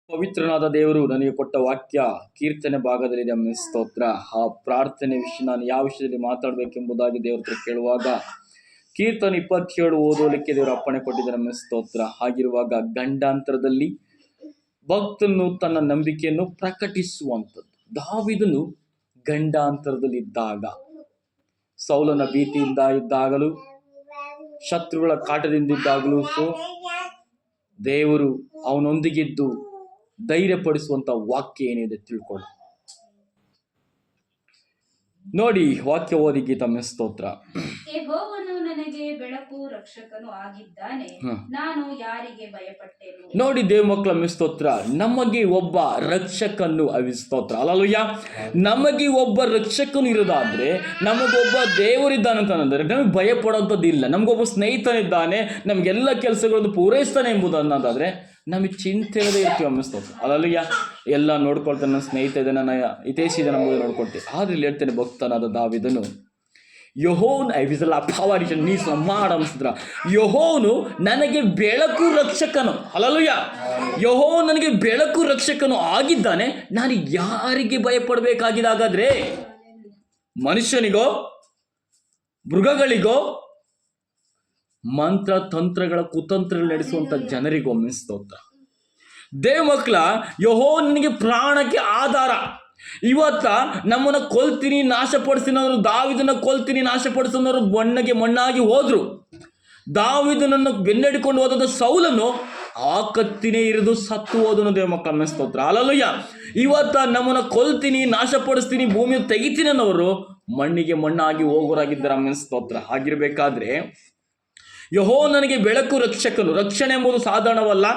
ಪವಿತ್ರನಾದ ದೇವರು ನನಗೆ ಕೊಟ್ಟ ವಾಕ್ಯ ಕೀರ್ತನೆ ಭಾಗದಲ್ಲಿದೆ. ಅಮ್ಮ ಸ್ತೋತ್ರ. ಆ ಪ್ರಾರ್ಥನೆ ವಿಷಯ ನಾನು ಯಾವ ವಿಷಯದಲ್ಲಿ ಮಾತಾಡಬೇಕೆಂಬುದಾಗಿ ದೇವ್ರ ಹತ್ರ ಕೇಳುವಾಗ ಕೀರ್ತನೆ 27 ಓದೋಲಿಕ್ಕೆ ದೇವರು ಅಪ್ಪಣೆ ಕೊಟ್ಟಿದ್ದಾರೆ. ಅಮ್ಮ ಸ್ತೋತ್ರ. ಹಾಗಿರುವಾಗ ಗಂಡಾಂತರದಲ್ಲಿ ಭಕ್ತನು ತನ್ನ ನಂಬಿಕೆಯನ್ನು ಪ್ರಕಟಿಸುವಂಥದ್ದು. ದಾವೀದನು ಗಂಡಾಂತರದಲ್ಲಿದ್ದಾಗ, ಸೌಲನ ಭೀತಿಯಿಂದ ಇದ್ದಾಗಲೂ, ಶತ್ರುಗಳ ಕಾಟದಿಂದ ಇದ್ದಾಗಲೂ ದೇವರು ಅವನೊಂದಿಗಿದ್ದು ಧೈರ್ಯಪಡಿಸುವಂತ ವಾಕ್ಯ ಏನಿದೆ ತಿಳ್ಕೊಳ್ಳಿ. ನೋಡಿ, ವಾಕ್ಯ ಓದಿ ಗೀತಮ್ಮ ಸ್ತೋತ್ರ. ಯೆಹೋವನು ನನಗೆ ಬೆಳಕು ರಕ್ಷಕನು ಆಗಿದ್ದಾನೆ, ನಾನು ಯಾರಿಗೆ ಭಯಪಟ್ಟೆನು. ನೋಡಿ ದೇವ ಮಕ್ಕಳ ಸ್ತೋತ್ರ, ನಮಗೆ ಒಬ್ಬ ರಕ್ಷಕನು ಸ್ತೋತ್ರ. ಅಲ್ಲಲ್ವಯ್ಯ, ನಮಗೆ ಒಬ್ಬ ರಕ್ಷಕನು ಇರೋದಾದ್ರೆ, ನಮಗೊಬ್ಬ ದೇವರಿದ್ದಾನಂತಂದ್ರೆ ನಮಗೆ ಭಯ ಪಡೋಂಥದ್ದಿಲ್ಲ. ನಮಗೊಬ್ಬ ಸ್ನೇಹಿತನಿದ್ದಾನೆ, ನಮಗೆಲ್ಲ ಕೆಲಸಗಳನ್ನು ಪೂರೈಸ್ತಾನೆ ಎಂಬುದನ್ನೋದಾದ್ರೆ ನಮಗೆ ಚಿಂತೆ ಇಲ್ಲದೆ ಇರ್ತೀವಿ. ಅನ್ನಿಸ್ತೋತ್ರ. ಅಲ್ಲಯ್ಯ, ಎಲ್ಲ ನೋಡ್ಕೊಳ್ತಾನೆ, ನನ್ನ ಸ್ನೇಹಿತ ಇದೆ, ನನ್ನ ಹಿತೈಷಿ ಇದೆ, ನಮಗೆ ನೋಡ್ಕೊಳ್ತೀವಿ. ಆದ್ರೆ ಇಲ್ಲಿ ಹೇಳ್ತೇನೆ, ಭಕ್ತನಾದ ದಾವೀದನು ಯೆಹೋವನು ಯೆಹೋವನು ನನಗೆ ಬೆಳಕು ರಕ್ಷಕನು. ಅಲ್ಲಲ್ವಯ್ಯ, ಯೆಹೋವನು ನನಗೆ ಬೆಳಕು ರಕ್ಷಕನು ಆಗಿದ್ದಾನೆ, ನಾನು ಯಾರಿಗೆ ಭಯಪಡಬೇಕಾಗಿದೆ? ಹಾಗಾದ್ರೆ ಮನುಷ್ಯನಿಗೋ, ಮೃಗಗಳಿಗೋ, ಮಂತ್ರ ತಂತ್ರಗಳ ಕುತಂತ್ರಗಳು ನಡೆಸುವಂತ ಜನರಿಗೂ ಸ್ತೋತ್ರ. ದೇವ ಮಕ್ಕಳ, ಯೆಹೋವನು ನಿನಗೆ ಪ್ರಾಣಕ್ಕೆ ಆಧಾರ. ಇವತ್ತ ನಮ್ಮನ್ನ ಕೊಲ್ತೀನಿ, ನಾಶಪಡಿಸಿನವರು, ದಾವೀದನ ಕೊಲ್ತೀನಿ, ನಾಶಪಡಿಸಿನವರು ಮಣ್ಣಾಗಿ ಹೋದ್ರು. ದಾವೀದನನ್ನು ಬೆನ್ನಡಿಕೊಂಡು ಹೋದ ಸೌಲನು ಆ ಕತ್ತಿನೇ ಇರಿದು ಸತ್ತು ಹೋದನು. ದೇವ ಮಕ್ಕಳ ಸ್ತೋತ್ರ. ಅಲ್ಲಯ್ಯ, ಇವತ್ತ ನಮ್ಮನ್ನ ಕೊಲ್ತೀನಿ, ನಾಶಪಡಿಸ್ತೀನಿ, ಭೂಮಿಯ ತೆಗಿತೀನಿ ಅನ್ನೋರು ಮಣ್ಣಿಗೆ ಮಣ್ಣಾಗಿ ಹೋಗೋರಾಗಿದ್ದಾರೆ. ಸ್ತೋತ್ರ. ಆಗಿರ್ಬೇಕಾದ್ರೆ ಯೆಹೋವನು ನನಗೆ ಬೆಳಕು ರಕ್ಷಕನು. ರಕ್ಷಣೆ ಎಂಬುದು ಸಾಧಾರಣವಲ್ಲ,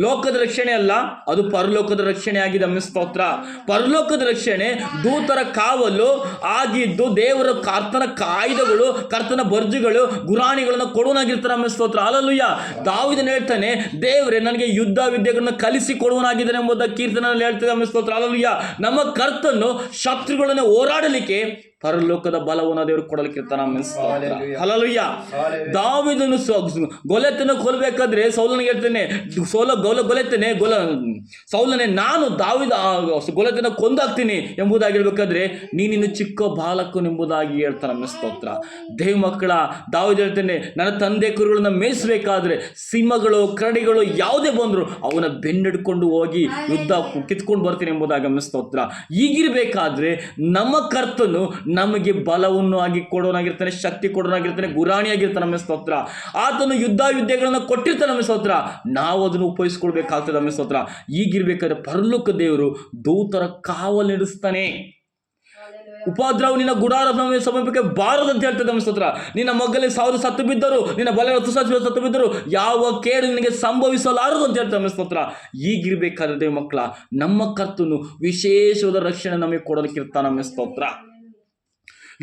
ಲೋಕದ ರಕ್ಷಣೆ ಅಲ್ಲ, ಅದು ಪರಲೋಕದ ರಕ್ಷಣೆ ಆಗಿದೆ. ಸ್ತೋತ್ರ. ಪರಲೋಕದ ರಕ್ಷಣೆ ದೂತರ ಕಾವಲು ಆಗಿದ್ದು, ದೇವರ ಕರ್ತನ ಕಾಯ್ದೆಗಳು, ಕರ್ತನ ಬರ್ಜುಗಳು, ಗುರಾಣಿಗಳನ್ನು ಕೊಡುವನಾಗಿರ್ತಾನೆ. ಸ್ತೋತ್ರ. ಅಲ್ಲಲ್ವಯ್ಯ, ದಾವೀದನು ಹೇಳ್ತಾನೆ, ದೇವರೇ ನನಗೆ ಯುದ್ಧ ವಿದ್ಯೆಗಳನ್ನ ಕಲಿಸಿ ಕೊಡುವನಾಗಿದ್ದಾನೆ ಎಂಬುದ ಕೀರ್ತನೆಯಲ್ಲಿ ಹೇಳ್ತದೆ. ಸ್ತೋತ್ರ. ಅಲ್ಲಲ್ವಯ್ಯ, ನಮ್ಮ ಕರ್ತನು ಶತ್ರುಗಳನ್ನು ಹೋರಾಡಲಿಕ್ಕೆ ಪರಲೋಕದ ಬಲವನ್ನು ದೇವರು ಕೊಡಲಿಕ್ಕಿರ್ತಾನೆ. ಹಲ್ಲೆಲೂಯಾ. ದಾವೀದನು ಗೊಲೆತನ ಕೊಲ್ಲಬೇಕಾದ್ರೆ ಸೌಲನಿಗೆ ಹೇಳ್ತಾನೆ, ಗೊಲೆತನೆ ಸೌಲನೆ, ನಾನು ದಾವೀದ ಗೊಲೆತನ ಕೊಂದಾಗ್ತೀನಿ ಎಂಬುದಾಗಿರ್ಬೇಕಾದ್ರೆ ನೀನಿನ್ನು ಚಿಕ್ಕ ಬಾಲಕನು ಎಂಬುದಾಗಿ ಹೇಳ್ತಾನೆ. ಸ್ತೋತ್ರ. ದೇವ ಮಕ್ಕಳ, ದಾವೀದ ಹೇಳ್ತಾನೆ, ನನ್ನ ತಂದೆ ಕುರಿಗಳನ್ನ ಮೇಯಿಸಬೇಕಾದ್ರೆ ಸಿಂಹಗಳು, ಕರಡಿಗಳು ಯಾವುದೇ ಬಂದ್ರು ಅವನ ಬೆನ್ನಿಡ್ಕೊಂಡು ಹೋಗಿ ಯುದ್ಧ ಕಿತ್ಕೊಂಡು ಬರ್ತೀನಿ ಎಂಬುದಾಗಿ. ಸ್ತೋತ್ರ. ಈಗಿರ್ಬೇಕಾದ್ರೆ ನಮ್ಮ ಕರ್ತನು ನಮಗೆ ಬಲವನ್ನು ಆಗಿ ಕೊಡೋನಾಗಿರ್ತಾನೆ, ಶಕ್ತಿ ಕೊಡೋನಾಗಿರ್ತಾನೆ, ಗುರಾಣಿಯಾಗಿರ್ತಾನೆ. ಸ್ತೋತ್ರ. ಆತನು ಯುದ್ಧ ವಿದ್ಯೆಗಳನ್ನು ಕೊಟ್ಟಿರ್ತಾನೆ. ಸ್ತೋತ್ರ. ನಾವು ಅದನ್ನು ಉಪಯೋಗಿಸ್ಕೊಳ್ಬೇಕಾಗ್ತದೆ. ಸ್ತೋತ್ರ. ಈಗಿರ್ಬೇಕಾದ್ರೆ ಪರಲೋಕ ದೇವರು ದೂತರ ಕಾವಲು ನಡೆಸ್ತಾನೆ. ಉಪದ್ರವ ನಿನ್ನ ಗುಡಾರ ಸಮೀಪಕ್ಕೆ ಬಾರದಂತ ಹೇಳ್ತದೆ. ಸ್ತೋತ್ರ. ನಿನ್ನ ಮಗ್ಗಲ್ಲಿ 1000 ಸತ್ತು ಬಿದ್ದರು, ನಿನ್ನ ಬಲ 10 ಸತ್ತು ಬಿದ್ದರು, ಯಾವ ಕೇಡು ನಿನಗೆ ಸಂಭವಿಸಲಾರದು ಅಂತ ಹೇಳ್ತಾನೆ. ಸ್ತೋತ್ರ. ಈಗಿರ್ಬೇಕಾದ್ರೆ ದೇವ ಮಕ್ಕಳ, ನಮ್ಮ ಕರ್ತನು ವಿಶೇಷವಾದ ರಕ್ಷಣೆ ನಮಗೆ ಕೊಡಲಿಕ್ಕಿರ್ತಾನೆ. ಸ್ತೋತ್ರ.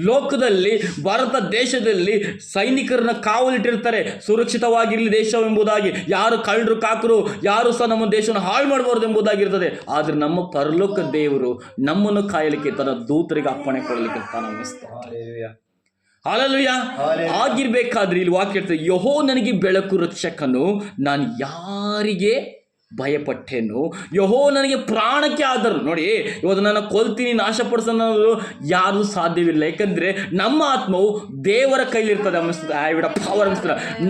ಲೋಕದಲ್ಲಿ, ಭಾರತ ದೇಶದಲ್ಲಿ ಸೈನಿಕರನ್ನ ಕಾವಲಿಟ್ಟಿರ್ತಾರೆ, ಸುರಕ್ಷಿತವಾಗಿರಲಿ ದೇಶವೆಂಬುದಾಗಿ. ಯಾರು ಕಳ್ಳರು ಕಾಕರು ಯಾರು ಸಹ ನಮ್ಮ ದೇಶವನ್ನು ಹಾಳು ಮಾಡಬಾರ್ದು ಎಂಬುದಾಗಿರ್ತದೆ. ಆದರೆ ನಮ್ಮ ಪರಲೋಕ ದೇವರು ನಮ್ಮನ್ನು ಕಾಯಲಿಕ್ಕೆ ತನ್ನ ದೂತರಿಗೆ ಅಪ್ಪಣೆ ಕೊಡಲಿಕ್ಕೆ ಹಲ್ಲೆಲೂಯಾ. ಆಗಿರ್ಬೇಕಾದ್ರೆ ಇಲ್ಲಿ ವಾಕ್ಯ ಇರ್ತದೆ, ಯೆಹೋವನು ನನಗೆ ಬೆಳಕು ರಕ್ಷಕನು, ನಾನು ಯಾರಿಗೆ ಭಯಪಟ್ಟೆನು. ಯೆಹೋವನು ನನಗೆ ಪ್ರಾಣಕ್ಕೆ ಆದರು. ನೋಡಿ, ಇವತ್ತು ನನ್ನ ಕೊಲ್ತೀನಿ, ನಾಶಪಡಿಸೋದು ಯಾರು ಸಾಧ್ಯವಿಲ್ಲ. ಯಾಕಂದ್ರೆ ನಮ್ಮ ಆತ್ಮವು ದೇವರ ಕೈಲಿರ್ತದೆ.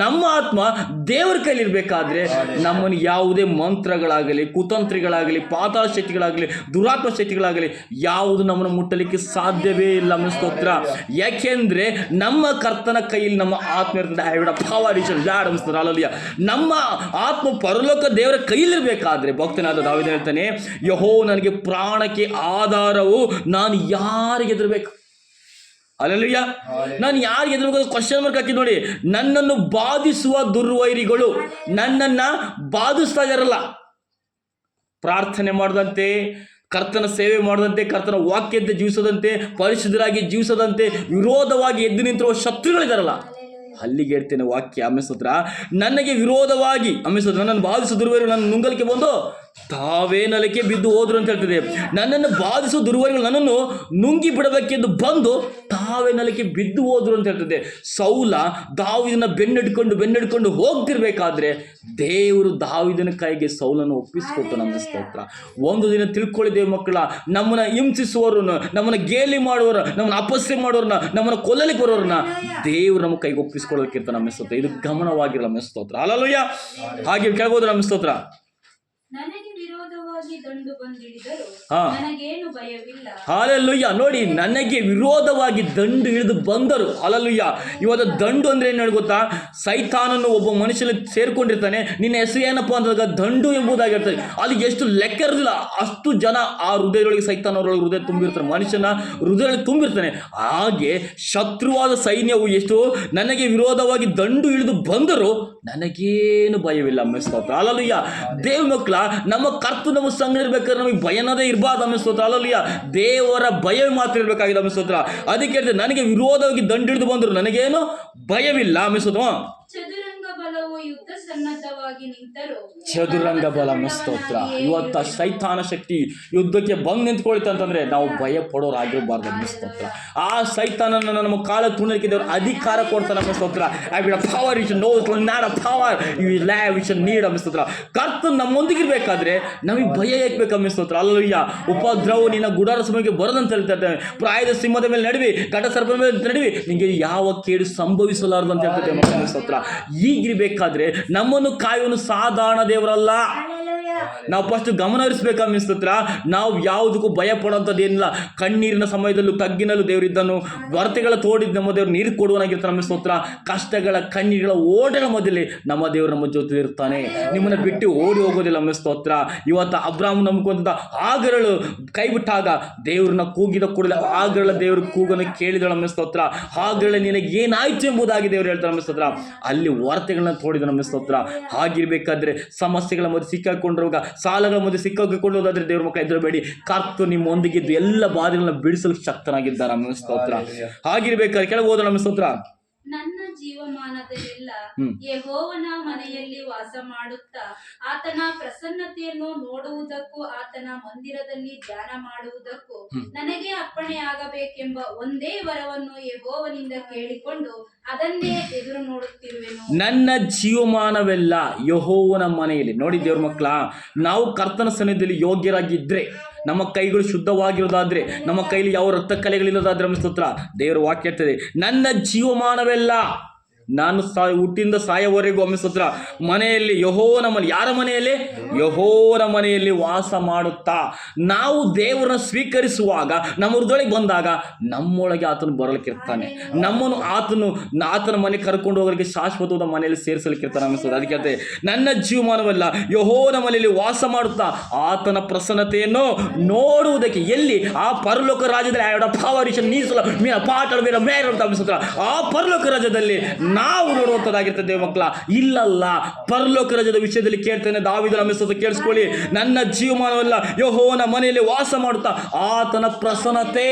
ನಮ್ಮ ಆತ್ಮ ದೇವರ ಕೈಲಿರ್ಬೇಕಾದ್ರೆ ನಮ್ಮನ್ನು ಯಾವುದೇ ಮಂತ್ರಗಳಾಗಲಿ, ಕುತಂತ್ರಿಗಳಾಗಲಿ, ಪಾತಾಳ ಶಕ್ತಿಗಳಾಗಲಿ, ದುರಾತ್ಮ ಶಕ್ತಿಗಳಾಗಲಿ ಯಾವುದು ನಮ್ಮನ್ನು ಮುಟ್ಟಲಿಕ್ಕೆ ಸಾಧ್ಯವೇ ಇಲ್ಲ. ಸ್ತೋತ್ರ. ಯಾಕೆಂದ್ರೆ ನಮ್ಮ ಕರ್ತನ ಕೈಯಲ್ಲಿ ನಮ್ಮ ಆತ್ಮ ಇರ್ತದೆ. ಅಲ್ಲಲ್ಯ, ನಮ್ಮ ಆತ್ಮ ಪರಲೋಕ ದೇವರ ಕೈಲಿ ಬೇಕಾದ್ರೆ ಭಕ್ತನಾದ ದಾವೀದ ಹೇಳ್ತಾನೆ, ಯೆಹೋವನು ನನಗೆ ಪ್ರಾಣಕ್ಕೆ ಆಧಾರವು, ನಾನು ಯಾರಿಗೆ ಹೆದರಬೇಕು? ಅಲ್ಲೆಲೂಯಾ. ನಾನು ಯಾರಿಗೆ ಹೆದರಬೇಕು? ಕ್ವಶನ್ ಮಾರ್ಕ್ ಹಾಕಿ ನೋಡಿ. ನನ್ನನ್ನು ಬಾಧಿಸುವ ದುರ್ವೈರಿಗಳು ನನ್ನನ್ನ ಬಾಧಿಸ್ತಾ ಇದಾರಲ್ಲ, ಪ್ರಾರ್ಥನೆ ಮಾಡದಂತೆ, ಕರ್ತನ ಸೇವೆ ಮಾಡದಂತೆ, ಕರ್ತನ ವಾಕ್ಯಂತೆ ಜೀವಿಸದಂತೆ, ಪರಿಶುದ್ಧರಾಗಿ ಜೀವಿಸದಂತೆ ವಿರೋಧವಾಗಿ ಎದ್ದು ನಿಂತಿರುವ ಶತ್ರುಗಳಿದಾರಲ್ಲ, ಅಲ್ಲಿಗೆ ಹೇಳ್ತೇನೆ ವಾಕ್ಯ. ಸ್ತೋತ್ರ. ನನಗೆ ವಿರೋಧವಾಗಿ ನನ್ನನ್ನು ಬಾಧಿಸಿದ್ರು, ನನ್ನ ನುಂಗಲಿಕ್ಕೆ ಬಂದು ತಾವೇ ನೆಲಕ್ಕೆ ಬಿದ್ದು ಹೋದ್ರು ಅಂತ ಹೇಳ್ತದೆ. ನನ್ನನ್ನು ಬಾಧಿಸುವ ದುರ್ವರ್ಗಳು ನನ್ನನ್ನು ನುಂಗಿ ಬಿಡಬೇಕೆಂದು ಬಂದು ತಾವೇ ನೆಲಕ್ಕೆ ಬಿದ್ದು ಹೋದ್ರು ಅಂತ ಹೇಳ್ತದೆ. ಸೌಲ ದಾವೀದನ ಬೆನ್ನೆಡ್ಕೊಂಡು ಹೋಗ್ತಿರ್ಬೇಕಾದ್ರೆ ದೇವರು ದಾವೀದನ ಕೈಗೆ ಸೌಲನ್ನು ಒಪ್ಪಿಸಿಕೊಟ್ಟು. ನಮ್ಮ ಸ್ತೋತ್ರ. ಒಂದು ದಿನ ತಿಳ್ಕೊಳ್ಳಿ ದೇವ ಮಕ್ಕಳ, ನಮ್ಮನ್ನ ಹಿಂಸಿಸುವವ್ರನ್ನ, ನಮ್ಮನ್ನ ಗೇಲಿ ಮಾಡುವವ್ರ, ನಮ್ಮನ್ನ ಅಪಸ್ಯ ಮಾಡೋರನ್ನ, ನಮ್ಮನ್ನ ಕೊಲ್ಲಲಿಕ್ಕೆ ಬರೋರನ್ನ ದೇವರು ನಮ್ಮ ಕೈಗೆ ಒಪ್ಪಿಸ್ಕೊಳ್ಳೋದಕ್ಕಿಂತ ನಮ್ಮ ಸ್ತೋತ್ರ. ಇದು ಗಮನವಾಗಿರಲ್ಲ ನಮ್ಮ ಸ್ತೋತ್ರ. ಹಲ್ಲೆಲೂಯಾ. ಹಾಗೆ ಕೇಳ್ಬೋದು ನಮ್ಮ ಸ್ತೋತ್ರ. ನನಗೆ ವಿರೋಧವಾಗಿ ದಂಡು ಬಂದಿಳಿದರು, ಹಾ. ನನಗೇನು ಭಯವಿಲ್ಲ. ಹಲ್ಲೆಲೂಯಾ. ನೋಡಿ, ನನಗೆ ವಿರೋಧವಾಗಿ ದಂಡು ಹಿಡಿದು ಬಂದರು. ಹಲ್ಲೆಲೂಯಾ. ಇವತ್ತು ದಂಡು ಅಂದ್ರೆ ಏನು ಗೊತ್ತಾ? ಸೈತಾನನ್ನು ಒಬ್ಬ ಮನುಷ್ಯನಲ್ಲಿ ಸೇರ್ಕೊಂಡಿರ್ತಾನೆ. ನಿನ್ನ ಹೆಸರು ಏನಪ್ಪ ಅಂದಾಗ ದಂಡು ಎಂಬುದಾಗಿರ್ತದೆ. ಅಲ್ಲಿ ಎಷ್ಟು ಲೆಕ್ಕ ಇರೋದಿಲ್ಲ, ಅಷ್ಟು ಜನ ಆ ಹೃದಯದೊಳಗೆ ಸೈತಾನವರೊಳಗೆ ಹೃದಯ ತುಂಬಿರ್ತಾರೆ, ಮನುಷ್ಯನ ಹೃದಯದಲ್ಲಿ ತುಂಬಿರ್ತಾನೆ. ಹಾಗೆ ಶತ್ರುವಾದ ಸೈನ್ಯವು ಎಷ್ಟು ನನಗೆ ವಿರೋಧವಾಗಿ ದಂಡು ಹಿಡಿದು ಬಂದರು, ನನಗೇನು ಭಯವಿಲ್ಲ. ಸ್ತೋತ್ರ. ಹಲ್ಲೆಲೂಯಾ. ದೇವ ಮಕ್ಕಳ, ನಮ್ಮ ಕರ್ತ ನಮ್ಮ ಸಂಗ ಇರ್ಬೇಕಾದ್ರೆ ನಮಗೆ ಭಯನದೇ ಇರಬಾರ್ದು. ಸ್ತೋತ್ರ. ಹಲ್ಲೆಲೂಯಾ. ದೇವರ ಭಯ ಮಾತ್ರ ಇರಬೇಕಾಗಿದೆ. ಸ್ತೋತ್ರ. ಅದಕ್ಕೆ ಹೇಳಿದೆ, ನನಗೆ ವಿರೋಧವಾಗಿ ದಂಡು ಹಿಡಿದು ಬಂದರು, ನನಗೇನು ಭಯವಿಲ್ಲ. ಸ್ತೋತ್ರ. ಚದುರಂಗ ಬಲವು ಯುದ್ಧ ಸನ್ನದ್ಧವಾಗಿ ನಿಂತರು. ಚದುರಂಗ ಬಲ. ಸ್ತೋತ್ರ. ಇವತ್ತ ಸೈತಾನ ಶಕ್ತಿ ಯುದ್ಧಕ್ಕೆ ಬಂದು ನಿಂತ್ಕೊಳ್ತಾ ಅಂತಂದ್ರೆ ನಾವು ಭಯ ಪಡೋರಾಗಿರಬಾರ್ದು. ಸ್ತೋತ್ರ. ಆ ಸೈತಾನನ ನಮ್ಮ ಕಾಲ ತುಣಕ್ಕೆ ದೇವರು ಅಧಿಕಾರ ಕೊಡ್ತಾನೆ. ನಮ್ಮ ಸ್ತೋತ್ರ. I will power it no not a power you will love it need. ನಮ್ಮ ಸ್ತೋತ್ರ. ಕರ್ತ ನಮ್ಮೊಂದಿಗಿರ್ಬೇಕಾದ್ರೆ ನಮಗೆ ಭಯ ಏಕಬೇಕು. ಸ್ತೋತ್ರ. ಅಲ್ಲಯ್ಯ. ಉಪದ್ರವ ನಿನ್ನ ಗುಡಾರ ಸಮಯಕ್ಕೆ ಬರದಂತ ಹೇಳ್ತಾ ಇದ್ದಾನೆ. ಪ್ರಾಯದ ಸಿಂಹದ ಮೇಲೆ ನಡುವಿ, ಘಟ ಸರ್ಪ ಮೇಲೆ ನಡುವಿ, ನಿಮಗೆ ಯಾವ ಕೇಡು ಸಂಭವಿಸಲಾರದು ಅಂತ ಹೇಳ್ತದೆ. ಸ್ತೋತ್ರ. ಈಗಿರ್ಬೇಕಾದ್ರೆ ನಮ್ಮನ್ನು ಕಾಯುವನು ಸಾಧಾರಣ ದೇವರಲ್ಲ. ನಾವು ಫಸ್ಟ್ ಗಮನ ಹರಿಸ್ಬೇಕು. ಸ್ತೋತ್ರ. ನಾವು ಯಾವುದಕ್ಕೂ ಭಯ ಪಡುವಂಥದ್ದು ಏನಿಲ್ಲ. ಕಣ್ಣೀರಿನ ಸಮಯದಲ್ಲೂ ತಗ್ಗಿನಲ್ಲೂ ದೇವರಿದ್ದನು. ವರ್ತೆಗಳ ತೋಡಿದ ನಮ್ಮ ದೇವರು ನೀರು ಕೊಡುವನಾಗಿರ್ತಾನೆ. ನಮ್ಮ ಸ್ತೋತ್ರ. ಕಷ್ಟಗಳ ಕಣ್ಣೀರುಗಳ ಓಡಗಳ ಮಧ್ಯದಲ್ಲಿ ನಮ್ಮ ದೇವರು ನಮ್ಮ ಜೊತೆ ಇರ್ತಾನೆ. ನಿಮ್ಮನ್ನು ಬಿಟ್ಟು ಓಡಿ ಹೋಗೋದಿಲ್ಲ. ನಮ್ಮ ಸ್ತೋತ್ರ. ಇವತ್ತು ಅಬ್ರಾಹ್ಮ ನಂಬ್ಕೊಂತ ಆಗರಳು ಕೈ ಬಿಟ್ಟಾಗ ದೇವ್ರನ್ನ ಕೂಗಿದ ಕೂಡಲೇ ಆಗರಳ ದೇವ್ರ ಕೂಗನ್ನು ಕೇಳಿದಳು. ನಮ್ಮ ಸ್ತೋತ್ರ. ಆಗರಳ ನಿನಗೆ ಏನಾಯ್ತು ಎಂಬುದಾಗಿ ದೇವರು ಹೇಳ್ತಾರೆ. ನಮ್ಮ ಸ್ತೋತ್ರ. ಅಲ್ಲಿ ವಾರ್ತೆಗಳನ್ನ ತೋಡಿದ. ನಮ್ಮ ಸ್ತೋತ್ರ. ಹಾಗಿರ್ಬೇಕಾದ್ರೆ ಸಮಸ್ಯೆಗಳ ಮಧ್ಯೆ ಸಿಕ್ಕಾಕೊಂಡ್ರುವಾಗ, ಸಾಲಗಳ ಮಧ್ಯೆ ಸಿಕ್ಕಾಕೊಂಡೋದಾದ್ರೆ ದೇವ್ರ ಮಕ್ಕಳು ಹೆದರಬೇಡಿ. ಕರ್ತನು ನಿಮ್ಮೊಂದಿಗಿದ್ದು ಎಲ್ಲ ಬಾಧೆಗಳನ್ನ ಬಿಡಿಸಲು ಶಕ್ತನಾಗಿದ್ದಾರೆ. ನಮ್ಮ ಸ್ತೋತ್ರ. ಹಾಗಿರ್ಬೇಕಾದ್ರೆ ಕೆಳಗೆ ಹೋದ. ನಮ್ಮ ಸ್ತೋತ್ರ. ನನ್ನ ಜೀವಮಾನದಲ್ಲೆಲ್ಲ ಯೆಹೋವನ ಮನೆಯಲ್ಲಿ ವಾಸ ಮಾಡುತ್ತಾ ಆತನ ಪ್ರಸನ್ನತೆಯನ್ನು ನೋಡುವುದಕ್ಕೂ ಆತನ ಮಂದಿರದಲ್ಲಿ ಧ್ಯಾನ ಮಾಡುವುದಕ್ಕೂ ನನಗೆ ಅಪ್ಪಣೆಯಾಗಬೇಕೆಂಬ ಒಂದೇ ವರವನ್ನು ಯೆಹೋವನಿಂದ ಕೇಳಿಕೊಂಡು ಅದನ್ನೇ ಎದುರು ನೋಡುತ್ತಿರುವೆನು. ನನ್ನ ಜೀವಮಾನವೆಲ್ಲ ಯೆಹೋವನ ಮನೆಯಲ್ಲಿ. ನೋಡಿ ದೇವ್ರ ಮಕ್ಕಳ, ನಾವು ಕರ್ತನ ಸನ್ನಿಧಿಯಲ್ಲಿ ಯೋಗ್ಯರಾಗಿದ್ದರೆ, ನಮ್ಮ ಕೈಗಳು ಶುದ್ಧವಾಗಿರೋದಾದ್ರೆ, ನಮ್ಮ ಕೈಲಿ ಯಾವ ರಕ್ತ ಕಲೆಗಳಿಲ್ಲದಾದ್ರೆ, ನಮ್ಮ ಸ್ತೋತ್ರ. ದೇವರ ವಾಕ್ಯ ಹೇಳ್ತದೆ, ನನ್ನ ಜೀವಮಾನವೆಲ್ಲ ನಾನು ಹುಟ್ಟಿಂದ ಸಾಯವರೆಗೂ ಸ್ತೋತ್ರ ಮನೆಯಲ್ಲಿ ಯೆಹೋವನ ಮನೆ. ಯಾರ ಮನೆಯಲ್ಲಿ? ಯೆಹೋವನ ಮನೆಯಲ್ಲಿ ವಾಸ ಮಾಡುತ್ತಾ. ನಾವು ದೇವರನ್ನ ಸ್ವೀಕರಿಸುವಾಗ, ನಮ್ಮ ಹೃದಯಕ್ಕೆ ಬಂದಾಗ ನಮ್ಮೊಳಗೆ ಆತನು ಬರಲಿಕ್ಕಿರ್ತಾನೆ. ನಮ್ಮನ್ನು ಆತನ ಮನೆ ಕರ್ಕೊಂಡು ಹೋಗೋರಿಗೆ ಶಾಶ್ವತವಾದ ಮನೆಯಲ್ಲಿ ಸೇರಿಸಲಿಕ್ಕಿರ್ತಾನೆ. ಅನ್ನಿಸ್ತದೆ. ಅದಕ್ಕೆ ಹೇಳ್ತೇವೆ, ನನ್ನ ಜೀವಮಾನವೆಲ್ಲ ಯೆಹೋವನ ಮನೆಯಲ್ಲಿ ವಾಸ ಮಾಡುತ್ತಾ ಆತನ ಪ್ರಸನ್ನತೆಯನ್ನು ನೋಡುವುದಕ್ಕೆ. ಎಲ್ಲಿ? ಆ ಪರಲೋಕ ರಾಜ್ಯದಲ್ಲಿ. ಆ ಪರಲೋಕ ರಾಜ್ಯದಲ್ಲಿ ನಾವು ನೋಡುವಂಥದ್ದಾಗಿರ್ತದೆ ದೇವ ಮಕ್ಕಳ. ಇಲ್ಲಲ್ಲ, ಪರಲೋಕ ರಾಜ್ಯದ ವಿಷಯದಲ್ಲಿ ಕೇಳ್ತೇನೆ. ದಾವೀದನ ಮೆಸ್ಸನ್ನು ಕೇಳಿಸ್ಕೊಳ್ಳಿ. ನನ್ನ ಜೀವಮಾನವೆಲ್ಲ ಯೆಹೋವನ ಮನೆಯಲ್ಲಿ ವಾಸ ಮಾಡುತ್ತಾ ಆತನ ಪ್ರಸನ್ನತೆ.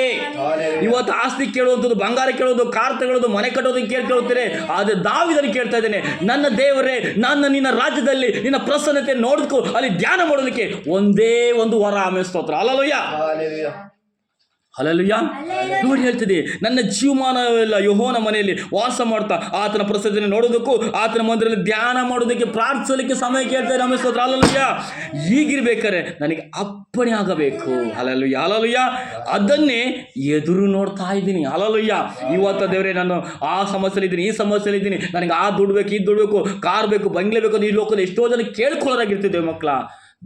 ಇವತ್ತು ಆಸ್ತಿ ಕೇಳುವಂಥದ್ದು, ಬಂಗಾರ ಕೇಳೋದು, ಕಾರ್ ತಗೊಳ್ಳೋದು, ಮನೆ ಕಟ್ಟೋದಕ್ಕೆ ಕೇಳ್ಕೊಳ್ತೀರಿ. ಆದರೆ ದಾವೀದನ ಕೇಳ್ತಾ ಇದ್ದೇನೆ, ನನ್ನ ದೇವರೇ, ನಿನ್ನ ರಾಜ್ಯದಲ್ಲಿ ನಿನ್ನ ಪ್ರಸನ್ನತೆ ನೋಡೋದಕ್ಕೂ ಅಲ್ಲಿ ಧ್ಯಾನ ಮಾಡೋದಕ್ಕೆ ಒಂದೇ ಒಂದು ವರ. ಆಮೇಲೆ ಸ್ತೋತ್ರ. ಹಲ್ಲೆಲೂಯಾ. ಹಲ್ಲೆಲೂಯಾ. ನೋಡಿ ಹೇಳ್ತಿದೆ, ನನ್ನ ಜೀವಮಾನವೆಲ್ಲ ಯೆಹೋವನ ಮನೆಯಲ್ಲಿ ವಾಸ ಮಾಡ್ತಾ ಆತನ ಪ್ರಸನ್ನತೆಯನ್ನು ನೋಡೋದಕ್ಕೂ ಆತನ ಮಂದಿರದಲ್ಲಿ ಧ್ಯಾನ ಮಾಡೋದಕ್ಕೆ, ಪ್ರಾರ್ಥಿಸಲಿಕ್ಕೆ ಸಮಯ ಕೇಳ್ತಾರೆ. ನಮ್ಮ ಸ್ತೋತ್ರ. ಹಲ್ಲೆಲೂಯಾ. ಹೀಗಿರ್ಬೇಕಾದ್ರೆ ನನಗೆ ಅಪ್ಪಣೆ ಆಗಬೇಕು. ಹಲ್ಲೆಲೂಯಾ. ಹಲ್ಲೆಲೂಯಾ. ಅದನ್ನೇ ಎದುರು ನೋಡ್ತಾ ಇದ್ದೀನಿ. ಹಲ್ಲೆಲೂಯಾ. ಇವತ್ತು ದೇವರೇ, ನಾನು ಆ ಸಮಸ್ಯೆಯಲ್ಲಿ ಇದ್ದೀನಿ, ಈ ಸಮಸ್ಯೆಯಲ್ಲಿ ಇದ್ದೀನಿ, ನನಗೆ ಆ ದುಡ್ಡು ಬೇಕು, ಇದು ದುಡ್ಡು ಬೇಕು, ಕಾರ್ ಬೇಕು, ಬಂಗ್ಲೆ ಬೇಕು ಅಂತ ಈ ಲೋಕದಲ್ಲಿ ಎಷ್ಟೋ ಜನ ಕೇಳ್ಕೊಳ್ಳೋರಾಗಿರ್ತಿದ್ದೇವೆ ಮಕ್ಕಳ.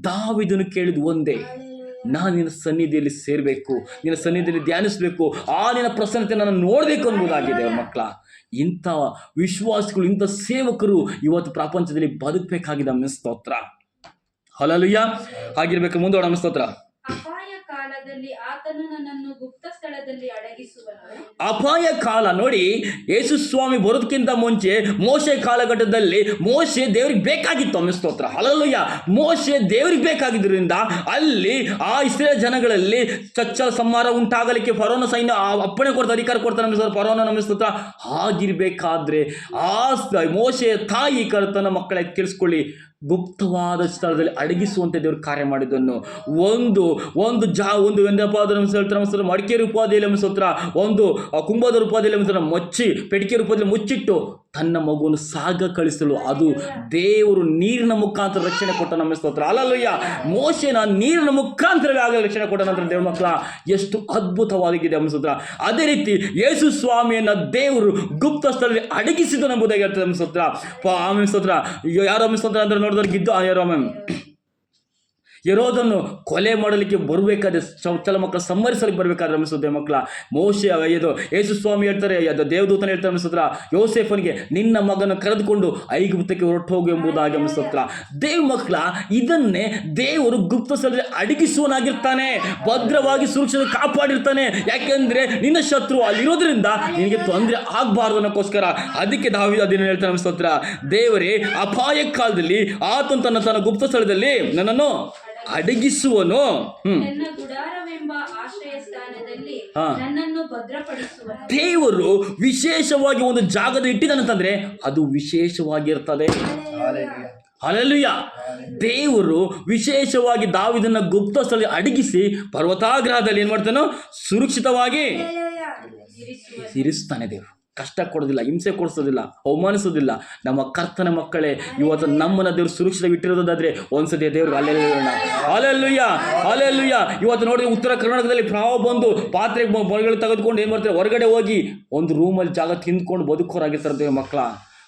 ದಾವೀದನು ಕೇಳಿದ ಒಂದೇ, ನಾನು ನಿನ್ನ ಸನ್ನಿಧಿಯಲ್ಲಿ ಸೇರಬೇಕು, ನಿನ್ನ ಸನ್ನಿಧಿಯಲ್ಲಿ ಧ್ಯಾನಿಸಬೇಕು, ಆ ನಿನ್ನ ಪ್ರಸನ್ನತೆ ನಾನು ನೋಡಬೇಕು ಅನ್ನೋದಾಗಿದೆ ಮಕ್ಕಳ. ಇಂಥ ವಿಶ್ವಾಸಿಗಳು, ಇಂಥ ಸೇವಕರು ಇವತ್ತು ಪ್ರಪಂಚದಲ್ಲಿ ಬದುಕಬೇಕಾಗಿದೆ. ನಮ್ಮ ಸ್ತೋತ್ರ. ಹಲ್ಲೆಲೂಯಾ. ಹಾಗಿರ್ಬೇಕು. ಮುಂದೋಣ. ಸ್ತೋತ್ರ. ಅಪಾಯ ಕಾಲದಲ್ಲಿ ಆತನು ನನ್ನನ್ನು ಗುಪ್ತ ಸ್ಥಳದಲ್ಲಿ ಅಡಗಿಸುವನು. ಅಪಾಯ ಕಾಲ. ನೋಡಿ, ಯೇಸು ಸ್ವಾಮಿ ಬರೋದಕ್ಕಿಂತ ಮುಂಚೆ ಮೋಶೆ ಕಾಲಘಟ್ಟದಲ್ಲಿ ಮೋಶೆ ದೇವರಿಗೆ ಬೇಕಾಗಿತ್ತು. ನಮ್ಮ ಸ್ತೋತ್ರ. ಹಲ್ಲೆಲೂಯಾ. ಮೋಶೆ ದೇವರಿಗೆ ಬೇಕಾಗಿದ್ದರಿಂದ ಅಲ್ಲಿ ಆ ಇಸ್ರಾಯೇಲ್ ಜನಗಳಲ್ಲಿ ಚಚ್ಚಲ ಸಂಹಾರ ಉಂಟಾಗಲಿಕ್ಕೆ ಫರೋನ ಸೈನ್ಯ ಅಪ್ಪಣೆ ಕೊಡ್ತಾರೆ, ಅಧಿಕಾರ ಕೊಡ್ತಾರೆ. ನಮ್ಮ ಫರೋನ. ನಮ್ಮ ಸ್ತೋತ್ರ. ಹಾಗಿರ್ಬೇಕಾದ್ರೆ ಆ ಮೋಶೆಯ ತಾಯಿ ಕರ್ತನ ಮಕ್ಕಳ ಕೇಳಿಸ್ಕೊಳ್ಳಿ, ಗುಪ್ತವಾದ ಸ್ಥಳದಲ್ಲಿ ಅಡಗಿಸುವಂತೆ ದೇವರು ಕಾರ್ಯ ಮಾಡಿದ್ದನ್ನು ಒಂದು ವೆಂದಪ್ಪ ಹೇಳ್ತಾರೆ ಮಡಿಕೆ ರೂಪದಲ್ಲಿ ಸ್ತೋತ್ರ, ಒಂದು ಕುಂಭದ ರೂಪದಲ್ಲಿ ಮಚ್ಚಿ ಪೆಟ್ಟಿಗೆ ರೂಪದಲ್ಲಿ ಮುಚ್ಚಿಟ್ಟು ತನ್ನ ಮಗುವನ್ನು ಸಾಗ ಕಳಿಸಲು ಅದು ದೇವರು ನೀರಿನ ಮುಖಾಂತರ ರಕ್ಷಣೆ ಕೊಟ್ಟ ನಮ್ಮ ಸ್ತೋತ್ರ. ಅಲ್ಲಲ್ಲಯ್ಯ, ಮೋಶೆನ ನೀರಿನ ಮುಖಾಂತರ ಆಗ ರಕ್ಷಣೆ ಕೊಟ್ಟ ನಂತರ ದೇವ್ರ ಮಕ್ಕಳ ಎಷ್ಟು ಅದ್ಭುತವಾಗಿದೆ ನಮ್ಮ ಸ್ತೋತ್ರ. ಅದೇ ರೀತಿ ಯೇಸು ಸ್ವಾಮಿಯನ್ನ ದೇವರು ಗುಪ್ತ ಸ್ಥಳದಲ್ಲಿ ಅಡಗಿಸಿದ್ದು ಎಂಬುದಾಗಿ ಹೇಳ್ತದೆ ನಮ್ಮ ಸ್ತೋತ್ರ. ಆಮೇಲೆ ಸ್ತೋತ್ರ ಯಾರೋ ಸ್ತೋತ್ರ ಅಂದ್ರೆ ನೋಡಿದ್ರೆ ಗಿದ್ದು ಯಾರೋ ಯೆಹೂದನನ್ನು ಕೊಲೆ ಮಾಡಲಿಕ್ಕೆ ಬರಬೇಕಾದ್ರೆ ಚಲ ಮಕ್ಕಳು ಸಂಹರಿಸಲಿಕ್ಕೆ ಬರಬೇಕಾದ್ರೆ ಅನಿಸುತ್ತೆ ಮಕ್ಕಳ ಮೋಶೆ ಇದು ಯೇಸು ಸ್ವಾಮಿ ಹೇಳ್ತಾರೆ, ದೇವದೂತನ ಹೇಳ್ತಾರೆ ಅನಿಸುತ್ತ ಯೋಸೇಫನಿಗೆ ನಿನ್ನ ಮಗನ ಕರೆದುಕೊಂಡು ಐಗುಪ್ತಕ್ಕೆ ಹೊರಟು ಹೋಗು ಎಂಬುದಾಗಿ ಅನಿಸುತ್ತ. ದೇವ್ ಮಕ್ಕಳ ಇದನ್ನೇ ದೇವರು ಗುಪ್ತ ಸ್ಥಳದಲ್ಲಿ ಅಡಗಿಸುವನಾಗಿರ್ತಾನೆ, ಭದ್ರವಾಗಿ ಸುರಕ್ಷತೆ ಕಾಪಾಡಿರ್ತಾನೆ. ಯಾಕೆಂದ್ರೆ ನಿನ್ನ ಶತ್ರು ಅಲ್ಲಿರೋದ್ರಿಂದ ನಿನಗೆ ತೊಂದರೆ ಆಗಬಾರ್ದು ಅನ್ನೋಕ್ಕೋಸ್ಕರ. ಅದಕ್ಕೆ ದಾವೀದ ಅದನ್ನು ಹೇಳ್ತಾನೆ ಅನಿಸ್ತೋತ್ರ, ದೇವರೇ ಅಪಾಯ ಕಾಲದಲ್ಲಿ ಆತನು ತನ್ನ ಗುಪ್ತ ಸ್ಥಳದಲ್ಲಿ ನನ್ನನ್ನು ಅಡಗಿಸುವನು, ನನ್ನ ಗುಡಾರವೆಂಬ ಆಶ್ರಯ ಸ್ಥಾನದಲ್ಲಿ ನನ್ನನ್ನು ಭದ್ರಪಡಿಸುವನು. ದೇವರು ವಿಶೇಷವಾಗಿ ಒಂದು ಜಾಗದಲ್ಲಿ ಇಟ್ಟಿದ್ದಾನಂತಂದ್ರೆ ಅದು ವಿಶೇಷವಾಗಿರ್ತದೆ. ಹಲ್ಲೆಲೂಯಾ. ದೇವರು ವಿಶೇಷವಾಗಿ ದಾವೀದನ ಗುಪ್ತ ಸ್ಥಳದಲ್ಲಿ ಅಡಗಿಸಿ ಪರ್ವತಾಗ್ರಹದಲ್ಲಿ ಏನ್ ಮಾಡ್ತಾನೋ ಸುರಕ್ಷಿತವಾಗಿ ಇರಿಸ್ತಾನೆ. ದೇವರು ಕಷ್ಟ ಕೊಡೋದಿಲ್ಲ, ಹಿಂಸೆ ಕೊಡಿಸೋದಿಲ್ಲ, ಅವಮಾನಿಸೋದಿಲ್ಲ. ನಮ್ಮ ಕರ್ತನ ಮಕ್ಕಳೇ, ಇವತ್ತು ನಮ್ಮನ್ನ ದೇವರು ಸುರಕ್ಷಿತ ಇಟ್ಟಿರೋದಾದ್ರೆ ಒಂದ್ಸತಿ ದೇವ್ರಿಗೆ ಅಲ್ಲೆಲ್ಲುಯ್ಯ. ಇವತ್ತು ನೋಡಿ ಉತ್ತರ ಕರ್ನಾಟಕದಲ್ಲಿ ಪ್ರವಾಹ ಬಂದು ಪಾತ್ರೆ ಮೊಳಗಳು ತೆಗೆದುಕೊಂಡು ಏನ್ ಮಾಡ್ತಾರೆ, ಹೊರಗಡೆ ಹೋಗಿ ಒಂದು ರೂಮಲ್ಲಿ ಜಾಗ ತಿಂದ್ಕೊಂಡು ಬದುಕೋರಾಗಿರ್ತಾರೆ ದೇವ್ರ ಮಕ್ಕಳ.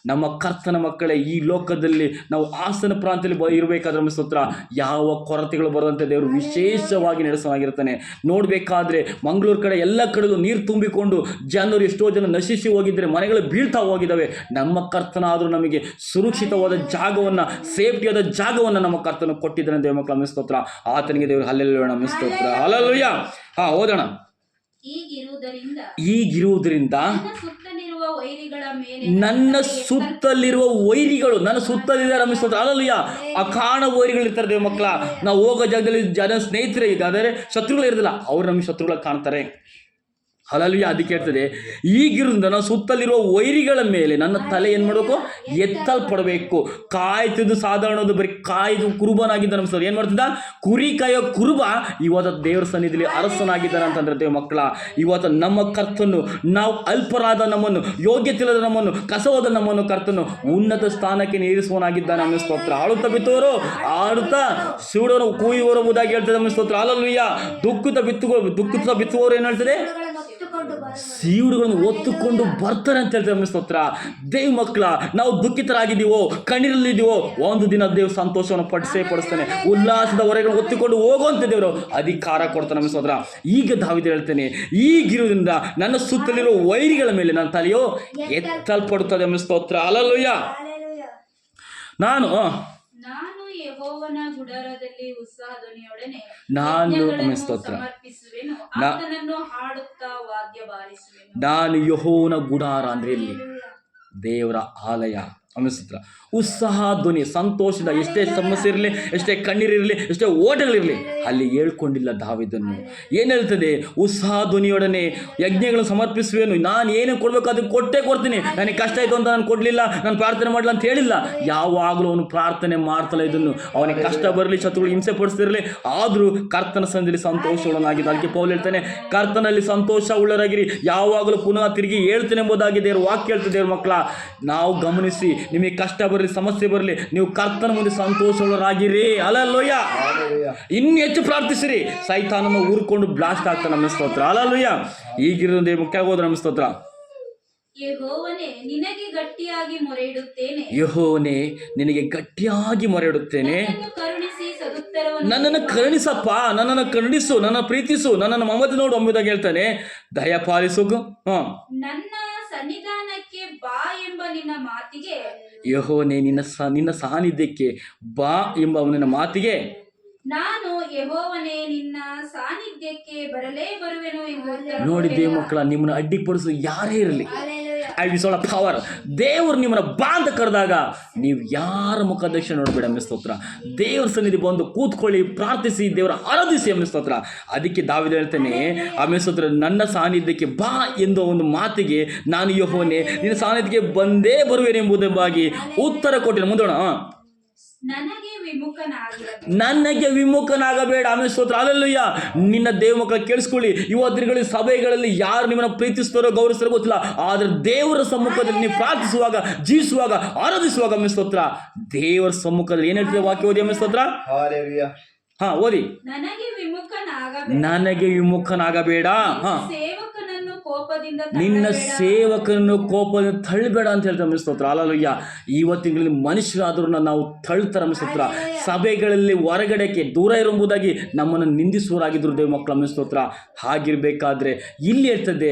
ನಮ್ಮ ಕರ್ತನ ಮಕ್ಕಳೇ, ಈ ಲೋಕದಲ್ಲಿ ನಾವು ಆಸನ ಪ್ರಾಂತ್ಯದಲ್ಲಿ ಇರಬೇಕಾದ್ರೆ ಸ್ತೋತ್ರ ಯಾವ ಕೊರತೆಗಳು ಬರದಂತೆ ದೇವರು ವಿಶೇಷವಾಗಿ ನಡೆಸಲಾಗಿರ್ತಾನೆ. ನೋಡಬೇಕಾದ್ರೆ ಮಂಗಳೂರು ಕಡೆ ಎಲ್ಲ ಕಡೆಗೂ ನೀರು ತುಂಬಿಕೊಂಡು ಜನರು ಎಷ್ಟೋ ಜನ ನಶಿಸಿ ಹೋಗಿದ್ದಾರೆ, ಮನೆಗಳು ಬೀಳ್ತಾ ಹೋಗಿದ್ದಾವೆ. ನಮ್ಮ ಕರ್ತನಾದರೂ ನಮಗೆ ಸುರಕ್ಷಿತವಾದ ಜಾಗವನ್ನು, ಸೇಫ್ಟಿಯಾದ ಜಾಗವನ್ನು ನಮ್ಮ ಕರ್ತನ ಕೊಟ್ಟಿದ್ದಾನೆ ದೇವ ಮಕ್ಕಳ ಸ್ತೋತ್ರ. ಆತನಿಗೆ ದೇವರು ಹಲ್ಲೆಲೂಯಾ ಸ್ತೋತ್ರ. ಹಲ್ಲೆಲೂಯಾ. ಓದೋಣ. ಈಗಿರುವುದರಿಂದ ನನ್ನ ಸುತ್ತಲಿರುವ ವೈರಿಗಳು ನನ್ನ ಸುತ್ತಲಿದ್ದಾರೆ ಸ್ತೋತ್ರ. ಅಲ್ಲಲ್ಲಯ್ಯ, ಅಕಾಣ ವೈರಿಗಳು ಇರ್ತಾರೆ ದೇವ ಮಕ್ಕಳ. ನಾವು ಹೋಗೋ ಜಾಗದಲ್ಲಿ ಜನ ಸ್ನೇಹಿತರೆ ಇದ್ದಾರೆ, ಶತ್ರುಗಳು ಇರೋದಿಲ್ಲ, ಅವ್ರು ನಮಗೆ ಶತ್ರುಗಳಾಗಿ ಕಾಣ್ತಾರೆ. ಹಲ್ಲೆಲೂಯಾ. ಅದಕ್ಕೆ ಹೇಳ್ತದೆ, ಈಗಿರುವುದರಿಂದ ನಾನು ಸುತ್ತಲಿರುವ ವೈರಿಗಳ ಮೇಲೆ ನನ್ನ ತಲೆ ಏನು ಮಾಡಬೇಕು, ಎತ್ತಲ್ಪಡಬೇಕು. ಕಾಯ್ತಿದ್ದು ಸಾಧಾರಣದು ಬರೀ ಕಾಯ್ದು ಕುರುಬನಾಗಿದ್ದ ನಮ್ಸರ್ ಏನು ಮಾಡ್ತಿದ್ದ, ಕುರಿ ಕಾಯೋ ಕುರುಬ ಇವತ್ತು ದೇವರ ಸನ್ನಿಧಿಯಲ್ಲಿ ಅರಸನಾಗಿದ್ದಾನೆ ಅಂತಂದ್ರೆ ದೇವ ಮಕ್ಕಳ. ಇವತ್ತು ನಮ್ಮ ಕರ್ತನು, ನಾವು ಅಲ್ಪರಾದ ನಮ್ಮನ್ನು, ಯೋಗ್ಯತಿಲ್ಲದ ನಮ್ಮನ್ನು, ಕಸವಾದ ನಮ್ಮನ್ನು ಕರ್ತನು ಉನ್ನತ ಸ್ಥಾನಕ್ಕೆ ನೇರಿಸುವನಾಗಿದ್ದಾನೆ ನಮ್ಮ ಸ್ತೋತ್ರ. ಆಳುತ್ತಾ ಬಿತ್ತುವರು ಆಡುತ್ತಾ ಸುಡೋರು ಕೂಯುವರು ಎಂಬುದಾಗಿ ಹೇಳ್ತದೆ ನಮ್ಮ ಸ್ತೋತ್ರ. ಹಲ್ಲೆಲೂಯಾ. ದುಃಖಿತ ಬಿತ್ತುವವರು ಏನು ಹೇಳ್ತದೆ, ಸೀವುಡುಗಳನ್ನು ಒತ್ತುಕೊಂಡು ಬರ್ತಾರೆ ಅಂತ ಹೇಳ್ತಾರೆ ಸ್ತೋತ್ರ. ದೇವ್ ಮಕ್ಕಳ, ನಾವು ದುಃಖಿತರಾಗಿದ್ದೀವೋ, ಕಣ್ಣೀರಲ್ಲಿದ್ದೀವೋ, ಒಂದು ದಿನ ದೇವ್ ಸಂತೋಷವನ್ನು ಪಡಿಸ್ತಾನೆ. ಉಲ್ಲಾಸದ ಹೊರಗೆ ಒತ್ತಿಕೊಂಡು ಹೋಗುವಂತೆ ದೇವರು ಅಧಿಕಾರ ಕೊಡ್ತಾನೆ ನಮ್ಮ ಸ್ತೋತ್ರ. ಈಗ ದಾವೀದ ಹೇಳ್ತೇನೆ, ಈಗಿರುವುದರಿಂದ ನನ್ನ ಸುತ್ತಲಿರುವ ವೈರಿಗಳ ಮೇಲೆ ನನ್ನ ತಲೆಯೋ ಎತ್ತಲ್ಪಡುತ್ತದೆ ನಮ್ಮ ಸ್ತೋತ್ರ. ಹಲ್ಲೆಲೂಯಾ. ನಾನು ಯೆಹೋವನ ಗುಡಾರದಲ್ಲಿ ಉತ್ಸಾಹಧ್ವನಿಯೊಡನೆ ಸಮರ್ಪಿಸುವೆನು, ಆತನನ್ನು ಹಾಡುತ್ತಾ ವಾದ್ಯ ಬಾರಿಸುವೆನು. ನಾನು ಯೆಹೋವನ ಗುಡಾರ ಅಂದ್ರೆ ಇಲ್ಲಿ ದೇವರ ಆಲಯ ಅನಿಸುತ್ತ. ಉತ್ಸಾಹ ಧ್ವನಿ, ಸಂತೋಷದ, ಎಷ್ಟೇ ಸಮಸ್ಯೆ ಇರಲಿ, ಎಷ್ಟೇ ಕಣ್ಣೀರಿರಲಿ, ಎಷ್ಟೇ ಓಟಗಳಿರಲಿ, ಅಲ್ಲಿ ಹೇಳ್ಕೊಂಡಿಲ್ಲ ದಾವೀದನು. ಏನು ಹೇಳ್ತದೆ, ಉತ್ಸಾಹ ಧ್ವನಿಯೊಡನೆ ಯಜ್ಞಗಳನ್ನು ಸಮರ್ಪಿಸುವೇನು. ನಾನು ಏನು ಕೊಡಬೇಕು ಅದಕ್ಕೆ ಕೊಟ್ಟೇ ಕೊಡ್ತೀನಿ. ನನಗೆ ಕಷ್ಟ ಆಯಿತು ಅಂತ ನಾನು ಕೊಡಲಿಲ್ಲ, ನಾನು ಪ್ರಾರ್ಥನೆ ಮಾಡಲ್ಲ ಅಂತ ಹೇಳಿಲ್ಲ. ಯಾವಾಗಲೂ ಅವನು ಪ್ರಾರ್ಥನೆ ಮಾಡ್ತಲ್ಲ ಇದನ್ನು. ಅವನಿಗೆ ಕಷ್ಟ ಬರಲಿ, ಶತ್ರುಗಳು ಹಿಂಸೆ ಪಡಿಸ್ತಿರಲಿ, ಆದರೂ ಕರ್ತನ ಸನ್ನಿಧಿಯಲ್ಲಿ ಸಂತೋಷವುಳ್ಳನಾಗಿದ್ದ. ಅದಕ್ಕೆ ಪೌಲ್ ಹೇಳ್ತಾನೆ, ಕರ್ತನಲ್ಲಿ ಸಂತೋಷ ಉಳ್ಳರಾಗಿರಿ, ಯಾವಾಗಲೂ ಪುನಃ ತಿರುಗಿ ಹೇಳ್ತೇನೆ ಎಂಬುದಾಗಿ ದೇವರು ವಾಕ್ಯ ಹೇಳ್ತದೆ. ದೇವ್ರ ಮಕ್ಕಳ, ನಾವು ಗಮನಿಸಿ, ನಿಮಗೆ ಕಷ್ಟ ಬರಲಿ, ಸಮಸ್ಯೆ ಬರಲಿ, ನೀವು ಕರ್ತನ ಮುಂದೆ ಸಂತೋಷವುಳ್ಳರಾಗಿರಿ. ಹಲ್ಲೆಲೂಯಾ. ಇನ್ನು ಹೆಚ್ಚು ಪ್ರಾರ್ಥಿಸಿರಿ, ಸೈತಾನನ್ನು ಊರ್ಕೊಂಡು ಬ್ಲಾಸ್ಟ್ ಆಗ್ತಾನೆ ನಮ್ಮ ಸ್ತೋತ್ರ. ಹಲ್ಲೆಲೂಯಾ. ಈಗಿರೋದೇ ಮುಖ್ಯ ಹೋದ್ರೆ ನಮ್ಮ ಸ್ತೋತ್ರ. ಯೆಹೋವನೇ ನಿನಗೆ ಗಟ್ಟಿಯಾಗಿ ಮೊರೆಯಿಡುತ್ತೇನೆ, ಯೆಹೋವನೇ ನಿನಗೆ ಗಟ್ಟಿಯಾಗಿ ಮೊರೆಯಿಡುತ್ತೇನೆ, ನನ್ನನ್ನು ಕರುಣಿಸಪ್ಪ, ನನ್ನನ್ನು ಕರುಣಿಸು, ನನ್ನ ಪ್ರೀತಿಸು, ನನ್ನನ್ನು ಮಮತೆ ನೋಡು ಎಂಬುದಾಗಿ ಹೇಳ್ತಾನೆ. ದಯಪಾಲಿಸು. ನನ್ನ ಸನ್ನಿಧಾನಕ್ಕೆ ಬಾ ಎಂಬ ನಿನ್ನ ಮಾತಿಗೆ, ಯೆಹೋವನೇ ನಿನ್ನ ಸಾನ್ನಿಧ್ಯಕ್ಕೆ ಬಾ ಎಂಬ ಅವನ ಮಾತಿಗೆ ನಾನು ಯೆಹೋವನೇ ನಿನ್ನ ಸಾನ್ನಿಧ್ಯಕ್ಕೆ ಬರಲೇ ಬರುವೆನು ಎಂದು. ನೋಡಿ ದೇವ ಮಕ್ಕಳ, ನಿಮ್ಮನ್ನು ಅಡ್ಡಿಪಡಿಸು ಯಾರೇ ಇರಲಿ, ಐ ವಿಸೋಳ ಪವರ್. ದೇವರು ನಿಮ್ಮನ್ನ ಬಾ ಅಂತ ಕರೆದಾಗ ನೀವು ಯಾರ ಮುಖದರ್ಶನ ನೋಡಬೇಡ ಎಂಬ ಸ್ತೋತ್ರ. ದೇವರ ಸನ್ನಿಧಿ ಬಂದು ಕೂತ್ಕೊಳ್ಳಿ, ಪ್ರಾರ್ಥಿಸಿ, ದೇವರ ಆರಾಧಿಸಿ ಎಂಬ ಸ್ತೋತ್ರ. ಅದಕ್ಕೆ ದಾವೀದ ಹೇಳ್ತೇನೆ ಆಮೇಲೆ ಸ್ತೋತ್ರ, ನನ್ನ ಸಾನ್ನಿಧ್ಯಕ್ಕೆ ಬಾ ಎಂದು ಒಂದು ಮಾತಿಗೆ ನಾನು ಯೆಹೋವನೇ ನಿನ್ನ ಸಾನ್ನಿಧ್ಯಕ್ಕೆ ಬಂದೇ ಬರುವೆನೆಂಬುದಾಗಿ ಉತ್ತರ ಕೊಟ್ಟಿನ. ಮುಂದೋಣ. ನನಗೆ ವಿಮುಖನಾಗಿರಬೇಡ. ನನಗೆ ವಿಮುಖನಾಗಬೇಡ. ಆಮೇಲೆ ಸ್ತೋತ್ರ. ಅಲ್ಲೆಲ್ಲೂಯ್ಯ. ನಿನ್ನ ದೇವ ಮಕ್ಕಳ ಕೇಳಿಸ್ಕೊಳ್ಳಿ, ಇವತ್ತಿನ ಸಭೆಗಳಲ್ಲಿ ಯಾರು ನಿಮ್ಮನ್ನ ಪ್ರೀತಿಸ್ತಾರೋ ಗೌರವಿಸ್ತಾರೋ ಗೊತ್ತಿಲ್ಲ, ಆದ್ರೆ ದೇವರ ಸಮ್ಮುಖದಲ್ಲಿ ನೀವು ಪ್ರಾರ್ಥಿಸುವಾಗ, ಜೀವಿಸುವಾಗ, ಆರಾಧಿಸುವಾಗ ಆಮೇಲೆ ಸ್ತೋತ್ರ, ದೇವರ ಸಮ್ಮುಖದಲ್ಲಿ ಏನ್ ಹೇಳ್ತಿದೆ ವಾಕ್ಯ ಓದಿ ಆಮೇಲೆ ಸ್ತೋತ್ರ. ಓದಿ. ನನಗೆ ವಿಮುಖನಾಗಬೇಡ. ನನಗೆ ವಿಮುಖನಾಗಬೇಡ. ಸೇವಕನನ್ನು ಕೋಪದಿಂದ ನಿನ್ನ ತಳ್ಳಬೇಡ. ಸೇವಕನನ್ನು ಕೋಪದಿಂದ ತಳ್ಳಬೇಡ ಅಂತ ಹೇಳ್ತಾರೆ ಆಮೇಲೆ ಸ್ತೋತ್ರ. ಅಲ್ಲಯ್ಯ, ಇವತ್ತಿನಲ್ಲಿ ಮನುಷ್ಯರಾದ್ರೂ ನಾವು ತಳ್ತಾರೆ ಆಮೇಲೆ ಸ್ತೋತ್ರ. ಸಭೆಗಳಲ್ಲಿ ಹೊರಗಡೆಗೆ ದೂರ ಇರುವುದಾಗಿ ನಮ್ಮನ್ನು ನಿಂದಿಸುವರಾಗಿದ್ರು ದೇವ ಮಕ್ಕಳ ಆಮೇಲೆ ಸ್ತೋತ್ರ. ಹಾಗಿರ್ಬೇಕಾದ್ರೆ ಇಲ್ಲಿ ಹೇಳ್ತದೆ,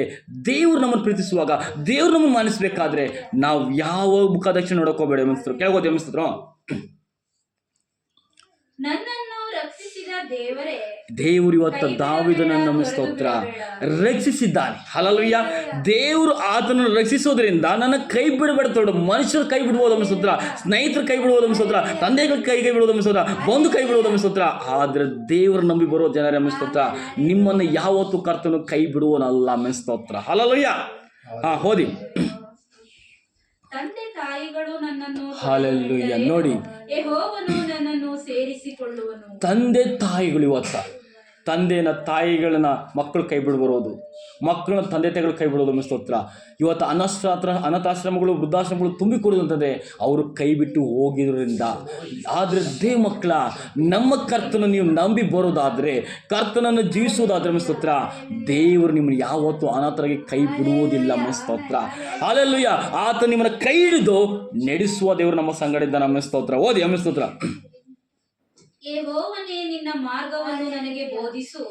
ದೇವ್ರು ನಮ್ಮನ್ನು ಪ್ರೀತಿಸುವಾಗ, ದೇವ್ರು ನಮ್ಮನ್ನು ಮಾನಿಸ್ಬೇಕಾದ್ರೆ ನಾವು ಯಾವ ಮುಖದಕ್ಷಿಣೆ ನೋಡಕೋಬೇಡ ಆಮೇಲೆ ಸ್ತೋತ್ರ. ಕೆಳಗೋದಿ ಆಮೇಲೆ ಸ್ತೋತ್ರ. ನನ್ನನ್ನು ರಕ್ಷಿಸಿದ ದೇವರೇ, ದೇವರು ಇವತ್ತು ದಾವೀದನನ್ನು ಸ್ತೋತ್ರ ರಕ್ಷಿಸಿದ್ದಾನೆ. ಹಲ್ಲೆಲೂಯಾ. ದೇವರು ಆತನನ್ನು ರಕ್ಷಿಸೋದ್ರಿಂದ ನನ್ನ ಕೈ ಬಿಡಬೇಡ ತೋಡು. ಮನುಷ್ಯರ ಕೈ ಬಿಡ್ಬೋದು ಅಮ್ಮ ಸ್ತೋತ್ರ, ಸ್ನೇಹಿತರ ಕೈ ಬಿಡ್ಬೋದು ಅಮ್ಮ ಸ್ತೋತ್ರ, ತಂದೆಗಳ ಕೈ ಬಿಡೋದು ಅಮ್ಮ ಸ್ತೋತ್ರ, ಬಂದು ಕೈ ಬಿಡೋದು ಅಮ್ಮ ಸ್ತೋತ್ರ. ಆದ್ರೆ ದೇವರು ನಂಬಿ ಬರೋ ಜನರ ಅಮ್ಮ ಸ್ತೋತ್ರ, ನಿಮ್ಮನ್ನು ಯಾವತ್ತೂ ಕರ್ತನು ಕೈ ಬಿಡುವನಲ್ಲ ಅಮ್ಮ ಸ್ತೋತ್ರ. ಹಲ್ಲೆಲೂಯಾ. ಓದಿ. ತಂದೆ ತಾಯಿಗಳು ನನ್ನನ್ನು ಹಲ್ಲೆಲೂಯಾ. ನೋಡಿ, ಯೆಹೋವನು ನನ್ನನ್ನು ಸೇರಿಸಿಕೊಳ್ಳುವನು. ತಂದೆ ತಾಯಿಗಳು ಇವತ್ತ ತಂದೆನ ತಾಯಿಗಳನ್ನ ಮಕ್ಕಳು ಕೈ ಬಿಡಬರೋದು, ಮಕ್ಕಳನ್ನ ತಂದೆ ತಾಯಿಗಳು ಕೈ ಬಿಡೋದು ಸ್ತೋತ್ರ. ಇವತ್ತು ಅನಾಥಾಶ್ರಮಗಳು, ವೃದ್ಧಾಶ್ರಮಗಳು ತುಂಬಿಕೊಡುವಂಥದ್ದೇ ಅವರು ಕೈ ಬಿಟ್ಟು ಹೋಗಿದ್ರಿಂದ. ಆದರೆ ದೇವ ಮಕ್ಕಳ, ನಮ್ಮ ಕರ್ತನ ನೀವು ನಂಬಿ ಬರೋದಾದರೆ, ಕರ್ತನನ್ನು ಜೀವಿಸುವುದಾದ್ರೆ ಸ್ತೋತ್ರ, ದೇವರು ನಿಮ್ಮನ್ನು ಯಾವತ್ತೂ ಅನಾಥರಾಗಿ ಕೈ ಬಿಡುವುದಿಲ್ಲ ಸ್ತೋತ್ರ. ಹಲ್ಲೆಲೂಯಾ. ಆತ ನಿಮ್ಮನ್ನ ಕೈ ಹಿಡಿದು ನಡೆಸುವ ದೇವರು ನಮ್ಮ ಸಂಗಡ ಇದ್ದಾನೆ ಸ್ತೋತ್ರ. ಓದಿ ಆಮೇಲೆ ಸ್ತೋತ್ರ. ಯೆಹೋವನೇ, ನಿನ್ನ ಮಾರ್ಗವನ್ನು ನನಗೆ ಬೋಧಿಸು.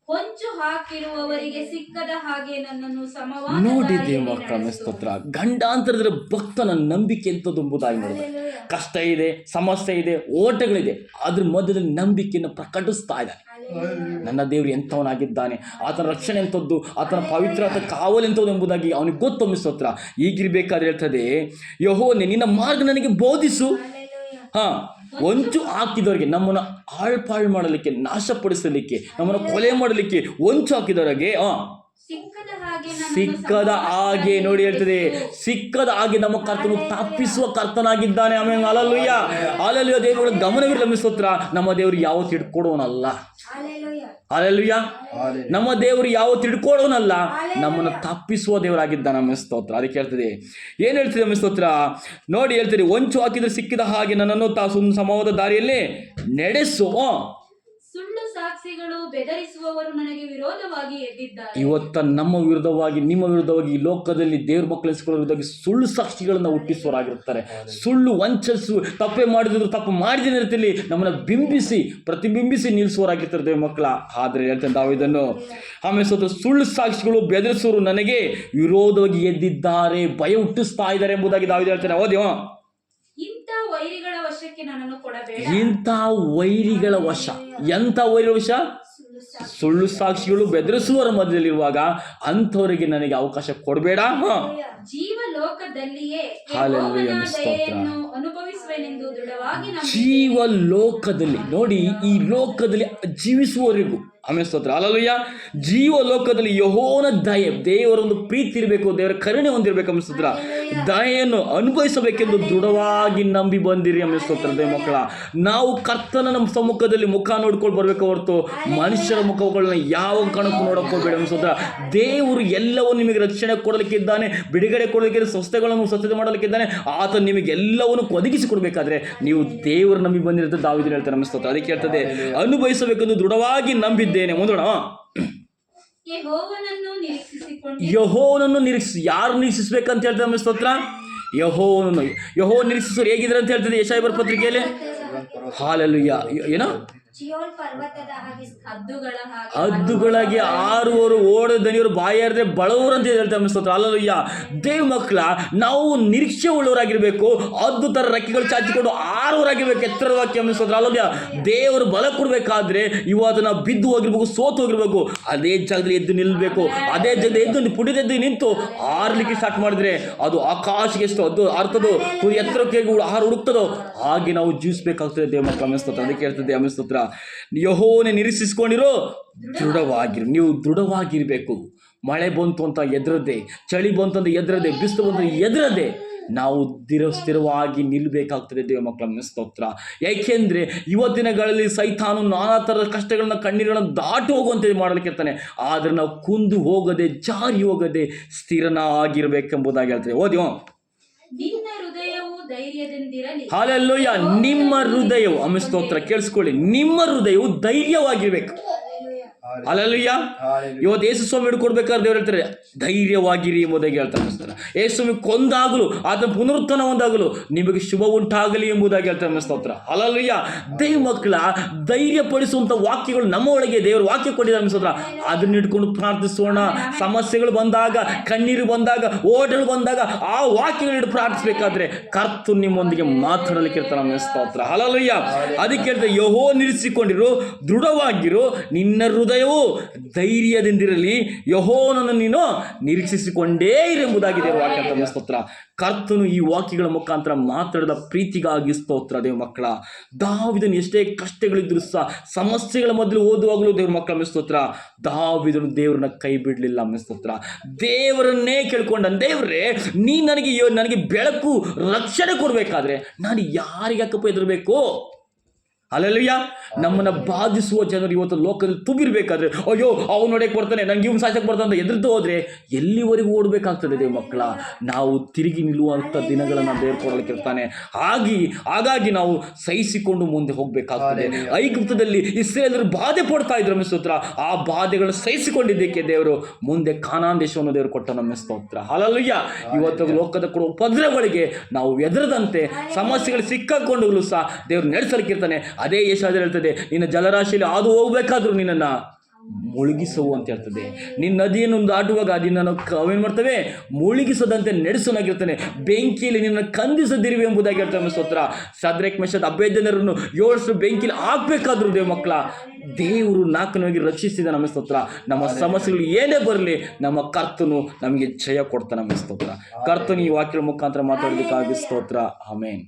ಹೊಂಚು ಹಾಕಿರುವವರಿಗೆ ಸಿಕ್ಕದ ಹಾಗೆ ನನ್ನನ್ನು ಸಮವಾದ ನೋಡಿ ದೇವ ಮಕ್ಕಳ ಸ್ತೋತ್ರ. ಗಂಡಾಂತರದಲ್ಲಿ ಭಕ್ತನ ನಂಬಿಕೆ ಎಂಬುದಾಗಿ ನೋಡಿದೆ. ಕಷ್ಟ ಇದೆ, ಸಮಸ್ಯೆ ಇದೆ, ಓಟಗಳಿದೆ, ಅದ್ರ ಮಧ್ಯದಲ್ಲಿ ನಂಬಿಕೆಯನ್ನು ಪ್ರಕಟಿಸ್ತಾ ಇದ್ದಾನೆ. ನನ್ನ ದೇವರು ಎಂಥವನಾಗಿದ್ದಾನೆ, ಆತನ ರಕ್ಷಣೆ ಎಂಥದ್ದು, ಆತನ ಪವಿತ್ರ ಕಾವಲು ಎಂಥದ್ದು ಎಂಬುದಾಗಿ ಅವನಿಗೆ ಗೊತ್ತು ಸ್ತೋತ್ರ. ಈಗಿರ್ಬೇಕಾದ್ರೆ ಹೇಳ್ತದೆ, ಯೆಹೋವನೇ ನಿನ್ನ ಮಾರ್ಗ ನನಗೆ ಬೋಧಿಸು. ಹೊಂಚು ಹಾಕಿದವರಿಗೆ, ನಮ್ಮನ್ನು ಆಳ್ಪಾಳು ಮಾಡಲಿಕ್ಕೆ, ನಾಶಪಡಿಸಲಿಕ್ಕೆ, ನಮ್ಮನ್ನು ಕೊಲೆ ಮಾಡಲಿಕ್ಕೆ ಹೊಂಚು ಹಾಕಿದವರಿಗೆ ಸಿಕ್ಕದ ಹಾಗೆ, ನೋಡಿ ಹೇಳ್ತದೆ, ಸಿಕ್ಕದ ಹಾಗೆ ನಮ್ಮ ಕರ್ತನು ತಪ್ಪಿಸುವ ಕರ್ತನಾಗಿದ್ದಾನೆ. ಆಮೇಲೆ ಹಲ್ಲೆಲೂಯಾ. ಹಲ್ಲೆಲೂಯಾ. ದೇವರ ಗಮನವಿರಲಿ ಸ್ತೋತ್ರ. ನಮ್ಮ ದೇವರು ಯಾವತ್ತು ಹಿಡ್ಕೊಡೋನಲ್ಲ. ಹಲ್ಲೆಲೂಯಾ. ನಮ್ಮ ದೇವರು ಯಾವತ್ತು ಹಿಡ್ಕೊಡೋನಲ್ಲ, ನಮ್ಮನ್ನು ತಪ್ಪಿಸುವ ದೇವರಾಗಿದ್ದಾನೆ ನಮ್ಮ ಸ್ತೋತ್ರ. ಅದಕ್ಕೆ ಹೇಳ್ತದೆ, ಏನು ಹೇಳ್ತದೆ ನಮ್ಮ ಸ್ತೋತ್ರ ನೋಡಿ, ಹೇಳ್ತದೆ, ಹೊಂಚು ಹಾಕಿದ್ರೆ ಸಿಕ್ಕಿದ ಹಾಗೆ ನನ್ನನ್ನು ಸಮವಾದ ದಾರಿಯಲ್ಲಿ ನಡೆಸು. ಸುಳ್ಳು ಸಾಕ್ಷಿಗಳು, ಬೆದರಿಸುವವರು ನನಗೆ ವಿರೋಧವಾಗಿ ಎದ್ದಿದ್ದಾರೆ. ಇವತ್ತ ನಮ್ಮ ವಿರುದ್ಧವಾಗಿ, ನಿಮ್ಮ ವಿರುದ್ಧವಾಗಿ, ಈ ಲೋಕದಲ್ಲಿ ದೇವ್ರ ಮಕ್ಕಳ ವಿರುದ್ಧವಾಗಿ ಸುಳ್ಳು ಸಾಕ್ಷಿಗಳನ್ನ ಹುಟ್ಟಿಸುವರಾಗಿರ್ತಾರೆ. ಸುಳ್ಳು ವಂಚಿಸು, ತಪ್ಪೇ ಮಾಡಿದ್ರು, ತಪ್ಪು ಮಾಡಿದ ರೀತಿಯಲ್ಲಿ ನಮ್ಮನ್ನ ಬಿಂಬಿಸಿ, ಪ್ರತಿಬಿಂಬಿಸಿ ನಿಲ್ಲಿಸುವರಾಗಿರ್ತಾರೆ ದೇವ್ರ ಮಕ್ಕಳ. ಆದರೆ ಹೇಳ್ತೇನೆ ದಾವೀದನು, ಆಮೇಲೆ ಸುಳ್ಳು ಸಾಕ್ಷಿಗಳು, ಬೆದರಿಸುವರು ನನಗೆ ವಿರೋಧವಾಗಿ ಎದ್ದಿದ್ದಾರೆ, ಭಯ ಹುಟ್ಟಿಸ್ತಾ ಇದ್ದಾರೆ ಎಂಬುದಾಗಿ ದಾವೀದ ಹೇಳ್ತಾನೆ. ಓದ್ಯೋ. ಇಂಥ ವೈರಿಗಳ ವಶಕ್ಕೆ ನನ್ನನ್ನು ಕೊಡಬೇಡ. ಇಂಥ ವೈರಿಗಳ ವಶ. ಎಂಥ ವೈರಿಗಳ ವಶ? ಸುಳ್ಳು ಸಾಕ್ಷಿಗಳು, ಬೆದರಿಸುವವರ ಮಧ್ಯದಲ್ಲಿರುವಾಗ ಅಂಥವರಿಗೆ ನನಗೆ ಅವಕಾಶ ಕೊಡಬೇಡ. ಜೀವಲೋಕದಲ್ಲಿಯೇ ಅನುಭವಿಸುವೆನೆಂದು ದೃಢವಾಗಿ ಜೀವಲೋಕದಲ್ಲಿ, ನೋಡಿ, ಈ ಲೋಕದಲ್ಲಿ ಜೀವಿಸುವವರೆಗೂ ಆಮೇಲೆ ಸ್ತೋತ್ರ. ಹಲ್ಲೆಲೂಯಾ. ಜೀವಲೋಕದಲ್ಲಿ ಯೆಹೋವನ ದಯೆ, ದೇವರ ಒಂದು ಪ್ರೀತಿ ಇರಬೇಕು, ದೇವರ ಕರುಣೆ ಹೊಂದಿರಬೇಕು ಆಮೇಲೆ ಸ್ತೋತ್ರ. ದಯೆಯನ್ನು ಅನುಭವಿಸಬೇಕೆಂದು ದೃಢವಾಗಿ ನಂಬಿ ಬಂದಿರಿ ಆಮೇಲೆ ಸ್ತೋತ್ರ. ದೇವ ಮಕ್ಕಳ, ನಾವು ಕರ್ತನ ನಮ್ಮ ಸಮ್ಮುಖದಲ್ಲಿ ಮುಖ ನೋಡ್ಕೊಂಡು ಬರ್ಬೇಕು ಹೊರತು ಮನುಷ್ಯರ ಮುಖಗಳನ್ನ ಯಾವ ಕಾರಣಕ್ಕೂ ನೋಡಕ್ ಹೋಗ್ಬೇಡ ಆಮೇಲೆ ಸ್ತೋತ್ರ. ದೇವರು ಎಲ್ಲವೂ ನಿಮಗೆ ರಕ್ಷಣೆ ಕೊಡಲಿಕ್ಕಿದ್ದಾನೆ, ಬಿಡುಗಡೆ ಕೊಡಲಿಕ್ಕೆ, ಸ್ವಸ್ಥತೆಗಳನ್ನು ಸ್ವಸ್ಥತೆ ಮಾಡಲಿಕ್ಕಿದ್ದಾನೆ. ಆತ ನಿಮಗೆ ಎಲ್ಲವನ್ನು ಒದಗಿಸಿ ಕೊಡಬೇಕಾದ್ರೆ ನೀವು ದೇವರು ನಂಬಿ ಬಂದಿರುತ್ತೆ. ದಾವೀದ ಹೇಳ್ತಾರೆ ಆಮೇಲೆ ಸ್ತೋತ್ರ. ಅದಕ್ಕೆ ಹೇಳ್ತದೆ, ಅನುಭವಿಸಬೇಕೆಂದು ದೃಢವಾಗಿ ನಂಬಿದ್ದೇನೆ. ಮುಂದೋಣ. ಯೆಹೋವನನ್ನು ನಿರೀಕ್ಷಿಸಿ. ಯಾರು ನಿರೀಕ್ಷಿಸಬೇಕಂತ ಹೇಳ್ತಾರೆ ಆಮೇಲೆ ಸ್ತೋತ್ರ? ಯೆಹೋವನನ್ನು. ಯೆಹೋವನ ನಿರೀಕ್ಷಿಸೋರು ಹೇಗಿದ್ದಾರೆ ಅಂತ ಹೇಳ್ತದೆ ಯೆಶಾಯ ಪತ್ರಿಕೆಯಲ್ಲಿ. ಹಲ್ಲೆಲೂಯಾ. ಏನೋ ಹದ್ದುಗಳಾಗಿ ಆರುವರು, ಓಡ ದನಿಯವರು, ಬಾಯಾರದೆ ಬಳವರು ಅಂತ ಹೇಳ್ತಾರೆ ಸ್ತೋತ್ರ. ಹಲ್ಲೆಲೂಯಾ. ದೇವ ಮಕ್ಕಳ, ನಾವು ನಿರೀಕ್ಷೆ ಉಳ್ಳವರಾಗಿರ್ಬೇಕು. ಹದ್ದು ತರ ರೆಕ್ಕೆಗಳು ಚಾಚಿಕೊಂಡು ಆರುವರಾಗಿರ್ಬೇಕು, ಎತ್ತರವಾಗಿ ಸ್ತೋತ್ರ. ಹಲ್ಲೆಲೂಯಾ. ದೇವರು ಬಲ ಕೊಡ್ಬೇಕಾದ್ರೆ ಇವತ್ತು ನಾವು ಬಿದ್ದು ಹೋಗಿರ್ಬೇಕು, ಸೋತು ಹೋಗಿರ್ಬೇಕು, ಅದೇ ಜಾಗದಲ್ಲಿ ಎದ್ದು ನಿಲ್ಬೇಕು. ಅದೇ ಜಾಗದಲ್ಲಿ ಎದ್ದು ಪುಡಿದೆದ್ದು ನಿಂತು ಆರ್ಲಿಕ್ಕೆ ಸ್ಟಾರ್ಟ್ ಮಾಡಿದ್ರೆ ಅದು ಆಕಾಶಕ್ಕೆ ಎಷ್ಟು ಅದು ಆರ್ತದೋ, ಎತ್ತರಕ್ಕೆ ಆಹಾರ ಹುಡುಕ್ತದೋ ಹಾಗೆ ನಾವು ಜೀವಿಸಬೇಕಾಗ್ತದೆ ದೇವ ಮಕ್ಕಳ ಸ್ತೋತ್ರ. ಅದಕ್ಕೆ ಹೇಳ್ತದೆ ಆಮೇಲೆ ಸ್ತೋತ್ರ, ಯೆಹೋವನೇ ನಿರೀಕ್ಷಿಸಿಕೊಂಡಿರೋ ದೃಢವಾಗಿರು. ನೀವು ದೃಢವಾಗಿರ್ಬೇಕು. ಮಳೆ ಬಂತು ಅಂತ ಎದ್ರದೆ, ಚಳಿ ಬಂತು ಅಂತ ಎದ್ರದೆ, ಬಿಸಿಲು ಬಂತು ಎದ್ರದೆ, ನಾವು ಸ್ಥಿರವಾಗಿ ನಿಲ್ಲಬೇಕಾಗ್ತದೆ ದೇವ ಮಕ್ಕಳ ಸ್ತೋತ್ರ. ಏಕೆಂದರೆ ಇವತ್ತಿನಗಳಲ್ಲಿ ಸೈತಾನು ನಾನಾ ಥರದ ಕಷ್ಟಗಳನ್ನ ಕಣ್ಣೀರನ್ನು ದಾಟಿ ಹೋಗುವಂತೆ ಮಾಡಲಿಕ್ಕಿರ್ತಾನೆ. ಆದರೆ ನಾವು ಕುಂದು ಹೋಗದೆ ಜಾರಿ ಹೋಗದೆ ಸ್ಥಿರನಾಗಿರ್ಬೇಕೆಂಬುದಾಗಿ ಹೇಳ್ತಾರೆ. ಓದಿಯೋ, ನಿನ್ನ ಹೃದಯವು ಧೈರ್ಯದಿಂದಿರಲಿ. ಹಾಲೆಲೂಯ. ನಿಮ್ಮ ಹೃದಯವು, ಅಮ್ಮ ಸ್ತೋತ್ರ, ಕೇಳಿಸ್ಕೊಳ್ಳಿ, ನಿಮ್ಮ ಹೃದಯವು ಧೈರ್ಯವಾಗಿರ್ಬೇಕು. ಹಾಲೆಲೂಯ. ಇವತ್ತು ಯೇಸು ಸ್ವಾಮಿ ಹಿಡ್ಕೊಡ್ಬೇಕಾದ್ರೆ ದೇವ್ರು ಹೇಳ್ತಾರೆ ಧೈರ್ಯವಾಗಿರಿ ಎಂಬುದಾಗಿ ಹೇಳ್ತಾರೆ. ಯೇಸು ಸ್ವಾಮಿ ಕೊಂದಾಗಲು ಆತನ ಪುನರುತ್ಥಾನ ಒಂದಾಗಲು ನಿಮಗೆ ಶುಭ ಉಂಟಾಗಲಿ ಎಂಬುದಾಗಿ ಹೇಳ್ತಾರೆ. ಸ್ತೋತ್ರ. ಹಾಲೆಲೂಯ. ದೇವ ಮಕ್ಕಳ ಧೈರ್ಯ ಪಡಿಸುವಂತ ವಾಕ್ಯಗಳು ನಮ್ಮ ಒಳಗೆ ದೇವರು ವಾಕ್ಯ ಕೊಟ್ಟಿದ್ದಾರೆ. ಸ್ತೋತ್ರ. ಅದನ್ನ ಇಟ್ಕೊಂಡು ಪ್ರಾರ್ಥಿಸೋಣ. ಸಮಸ್ಯೆಗಳು ಬಂದಾಗ, ಕಣ್ಣೀರು ಬಂದಾಗ, ಓಟಗಳು ಬಂದಾಗ ಆ ವಾಕ್ಯಗಳು ಇಟ್ಟು ಪ್ರಾರ್ಥಿಸಬೇಕಾದ್ರೆ ಕರ್ತನು ನಿಮ್ಮೊಂದಿಗೆ ಮಾತಾಡಲಿಕ್ಕೆ ಇರ್ತಾನೆ. ಸ್ತೋತ್ರ. ಹಾಲೆಲೂಯ. ಅದಕ್ಕೆ ಹೇಳ್ತಾರೆ ಯೆಹೋವ ನಿಲ್ಲಿಸಿಕೊಂಡಿರು, ದೃಢವಾಗಿರು, ನಿನ್ನ ಹೃದಯವು ಧೈರ್ಯದಿಂದಿರಲಿ, ಯೆಹೋವನನ್ನು ನೀನು ನಿರೀಕ್ಷಿಸಿಕೊಂಡೇ ಇರೆಂಬುದಾಗಿ ದೇವ ವಾಕ್ಯ ಅಂತ. ಸ್ತೋತ್ರ. ಕರ್ತನು ಈ ವಾಕ್ಯಗಳ ಮುಖಾಂತರ ಮಾತಾಡಿದ ಪ್ರೀತಿಗಾಗಿ ಸ್ತೋತ್ರ. ದೇವ ಮಕ್ಕಳ, ದಾವೀದನು ಎಷ್ಟೇ ಕಷ್ಟಗಳಿದ್ರು ಸಹ ಸಮಸ್ಯೆಗಳ ಮೊದಲು ಓದುವಾಗಲೂ ದೇವ್ರ ಮಕ್ಕಳ ಸ್ತೋತ್ರ, ದಾವೀದನು ದೇವರನ್ನ ಕೈ ಬಿಡಲಿಲ್ಲ. ಸ್ತೋತ್ರ. ದೇವರನ್ನೇ ಕೇಳ್ಕೊಂಡ, ದೇವರೇ ನೀ ನನಗೆ ಬೆಳಕು ರಕ್ಷಣೆ ಕೊಡಬೇಕಾದ್ರೆ ನಾನು ಯಾರಿಗಕ್ಕಪ್ಪ ಹೆದರಬೇಕು? ಅಲ್ಲೆಲ್ಲಯ್ಯ, ನಮ್ಮನ್ನು ಬಾಧಿಸುವ ಜನರು ಇವತ್ತು ಲೋಕದಲ್ಲಿ ತುಂಬಿರ್ಬೇಕಾದ್ರೆ ಅಯ್ಯೋ ಅವ್ನು ನೋಡಕ್ಕೆ ಬರ್ತಾನೆ, ನಂಗೆ ಇವ್ನು ಸಾಯ್ಸಕ್ಕೆ ಬರ್ತಾನೆ ಅಂತ ಎದುರ್ತು ಹೋದ್ರೆ ಎಲ್ಲಿವರೆಗೂ ಓಡಬೇಕಾಗ್ತದೆ ದೇವ ಮಕ್ಕಳ? ನಾವು ತಿರುಗಿ ನಿಲ್ಲುವಂಥ ದಿನಗಳನ್ನು ದೇವರು ಕೊಡಲಿಕ್ಕಿರ್ತಾನೆ. ಹಾಗಾಗಿ ನಾವು ಸಹಿಸಿಕೊಂಡು ಮುಂದೆ ಹೋಗಬೇಕಾಗ್ತದೆ. ಐಗುಪ್ತದಲ್ಲಿ ಇಸ್ರಾಯೇಲರು ಬಾಧೆ ಪಡ್ತಾ ಇದ್ರು ನಮ್ಮ ಸ್ತೋತ್ರ. ಆ ಬಾಧೆಗಳನ್ನು ಸಹಿಸಿಕೊಂಡಿದ್ದಕ್ಕೆ ದೇವರು ಮುಂದೆ ಕಾನಾನ್ ದೇಶವನ್ನು ದೇವರು ಕೊಟ್ಟ ನಮ್ಮ ಸ್ತೋತ್ರ. ಹಾಲೆಲೂಯ. ಇವತ್ತು ಲೋಕದ ಕೊಡುವ ಉಪದ್ರವಗಳಿಗೆ ನಾವು ಎದುರದಂತೆ ಸಮಸ್ಯೆಗಳು ಸಿಕ್ಕಾಕೊಂಡೂ ಸಹ ದೇವರು ನಡೆಸಲಿಕ್ಕಿರ್ತಾನೆ. ಅದೇ ಯೆಶಾಯದಲ್ಲಿ ಹೇಳ್ತದೆ, ನಿನ್ನ ಜಲರಾಶಿಯಲ್ಲಿ ಹಾದು ಹೋಗ್ಬೇಕಾದ್ರೂ ನಿನ್ನನ್ನು ಮುಳುಗಿಸುವು ಅಂತ ಹೇಳ್ತದೆ. ನಿನ್ನ ನದಿಯನ್ನು ದಾಟುವಾಗ ಅದನ್ನು ಅವೇನು ಮಾಡ್ತವೆ, ಮುಳುಗಿಸದಂತೆ ನಡೆಸೋನಾಗಿರ್ತಾನೆ. ಬೆಂಕಿಯಲ್ಲಿ ನಿನ್ನ ಕಂದಿಸದಿರುವೆ ಎಂಬುದಾಗಿ ಹೇಳ್ತಾನೆ. ಸ್ತೋತ್ರ. ಶದ್ರಕ್ ಮೇಷಕ್ ಅಬೇದ್ನೆಗೋರನ್ನು 7 ವರ್ಷ ಬೆಂಕಿಯಲ್ಲಿ ಹಾಕ್ಬೇಕಾದ್ರು ದೇವ ಮಕ್ಕಳ ದೇವರು ನಾಲ್ಕನಾಗಿ ರಕ್ಷಿಸಿದ. ನಮ್ಮ ಸ್ತೋತ್ರ. ನಮ್ಮ ಸಮಸ್ಯೆಗಳು ಏನೇ ಬರಲಿ ನಮ್ಮ ಕರ್ತನು ನಮಗೆ ಜಯ ಕೊಡ್ತಾನೆ. ನಮ್ಮ ಸ್ತೋತ್ರ. ಕರ್ತನು ಈ ವಾಕ್ಯದ ಮುಖಾಂತರ ಮಾತಾಡೋದಕ್ಕಾಗಿ ಸ್ತೋತ್ರ. ಆಮೆನ್.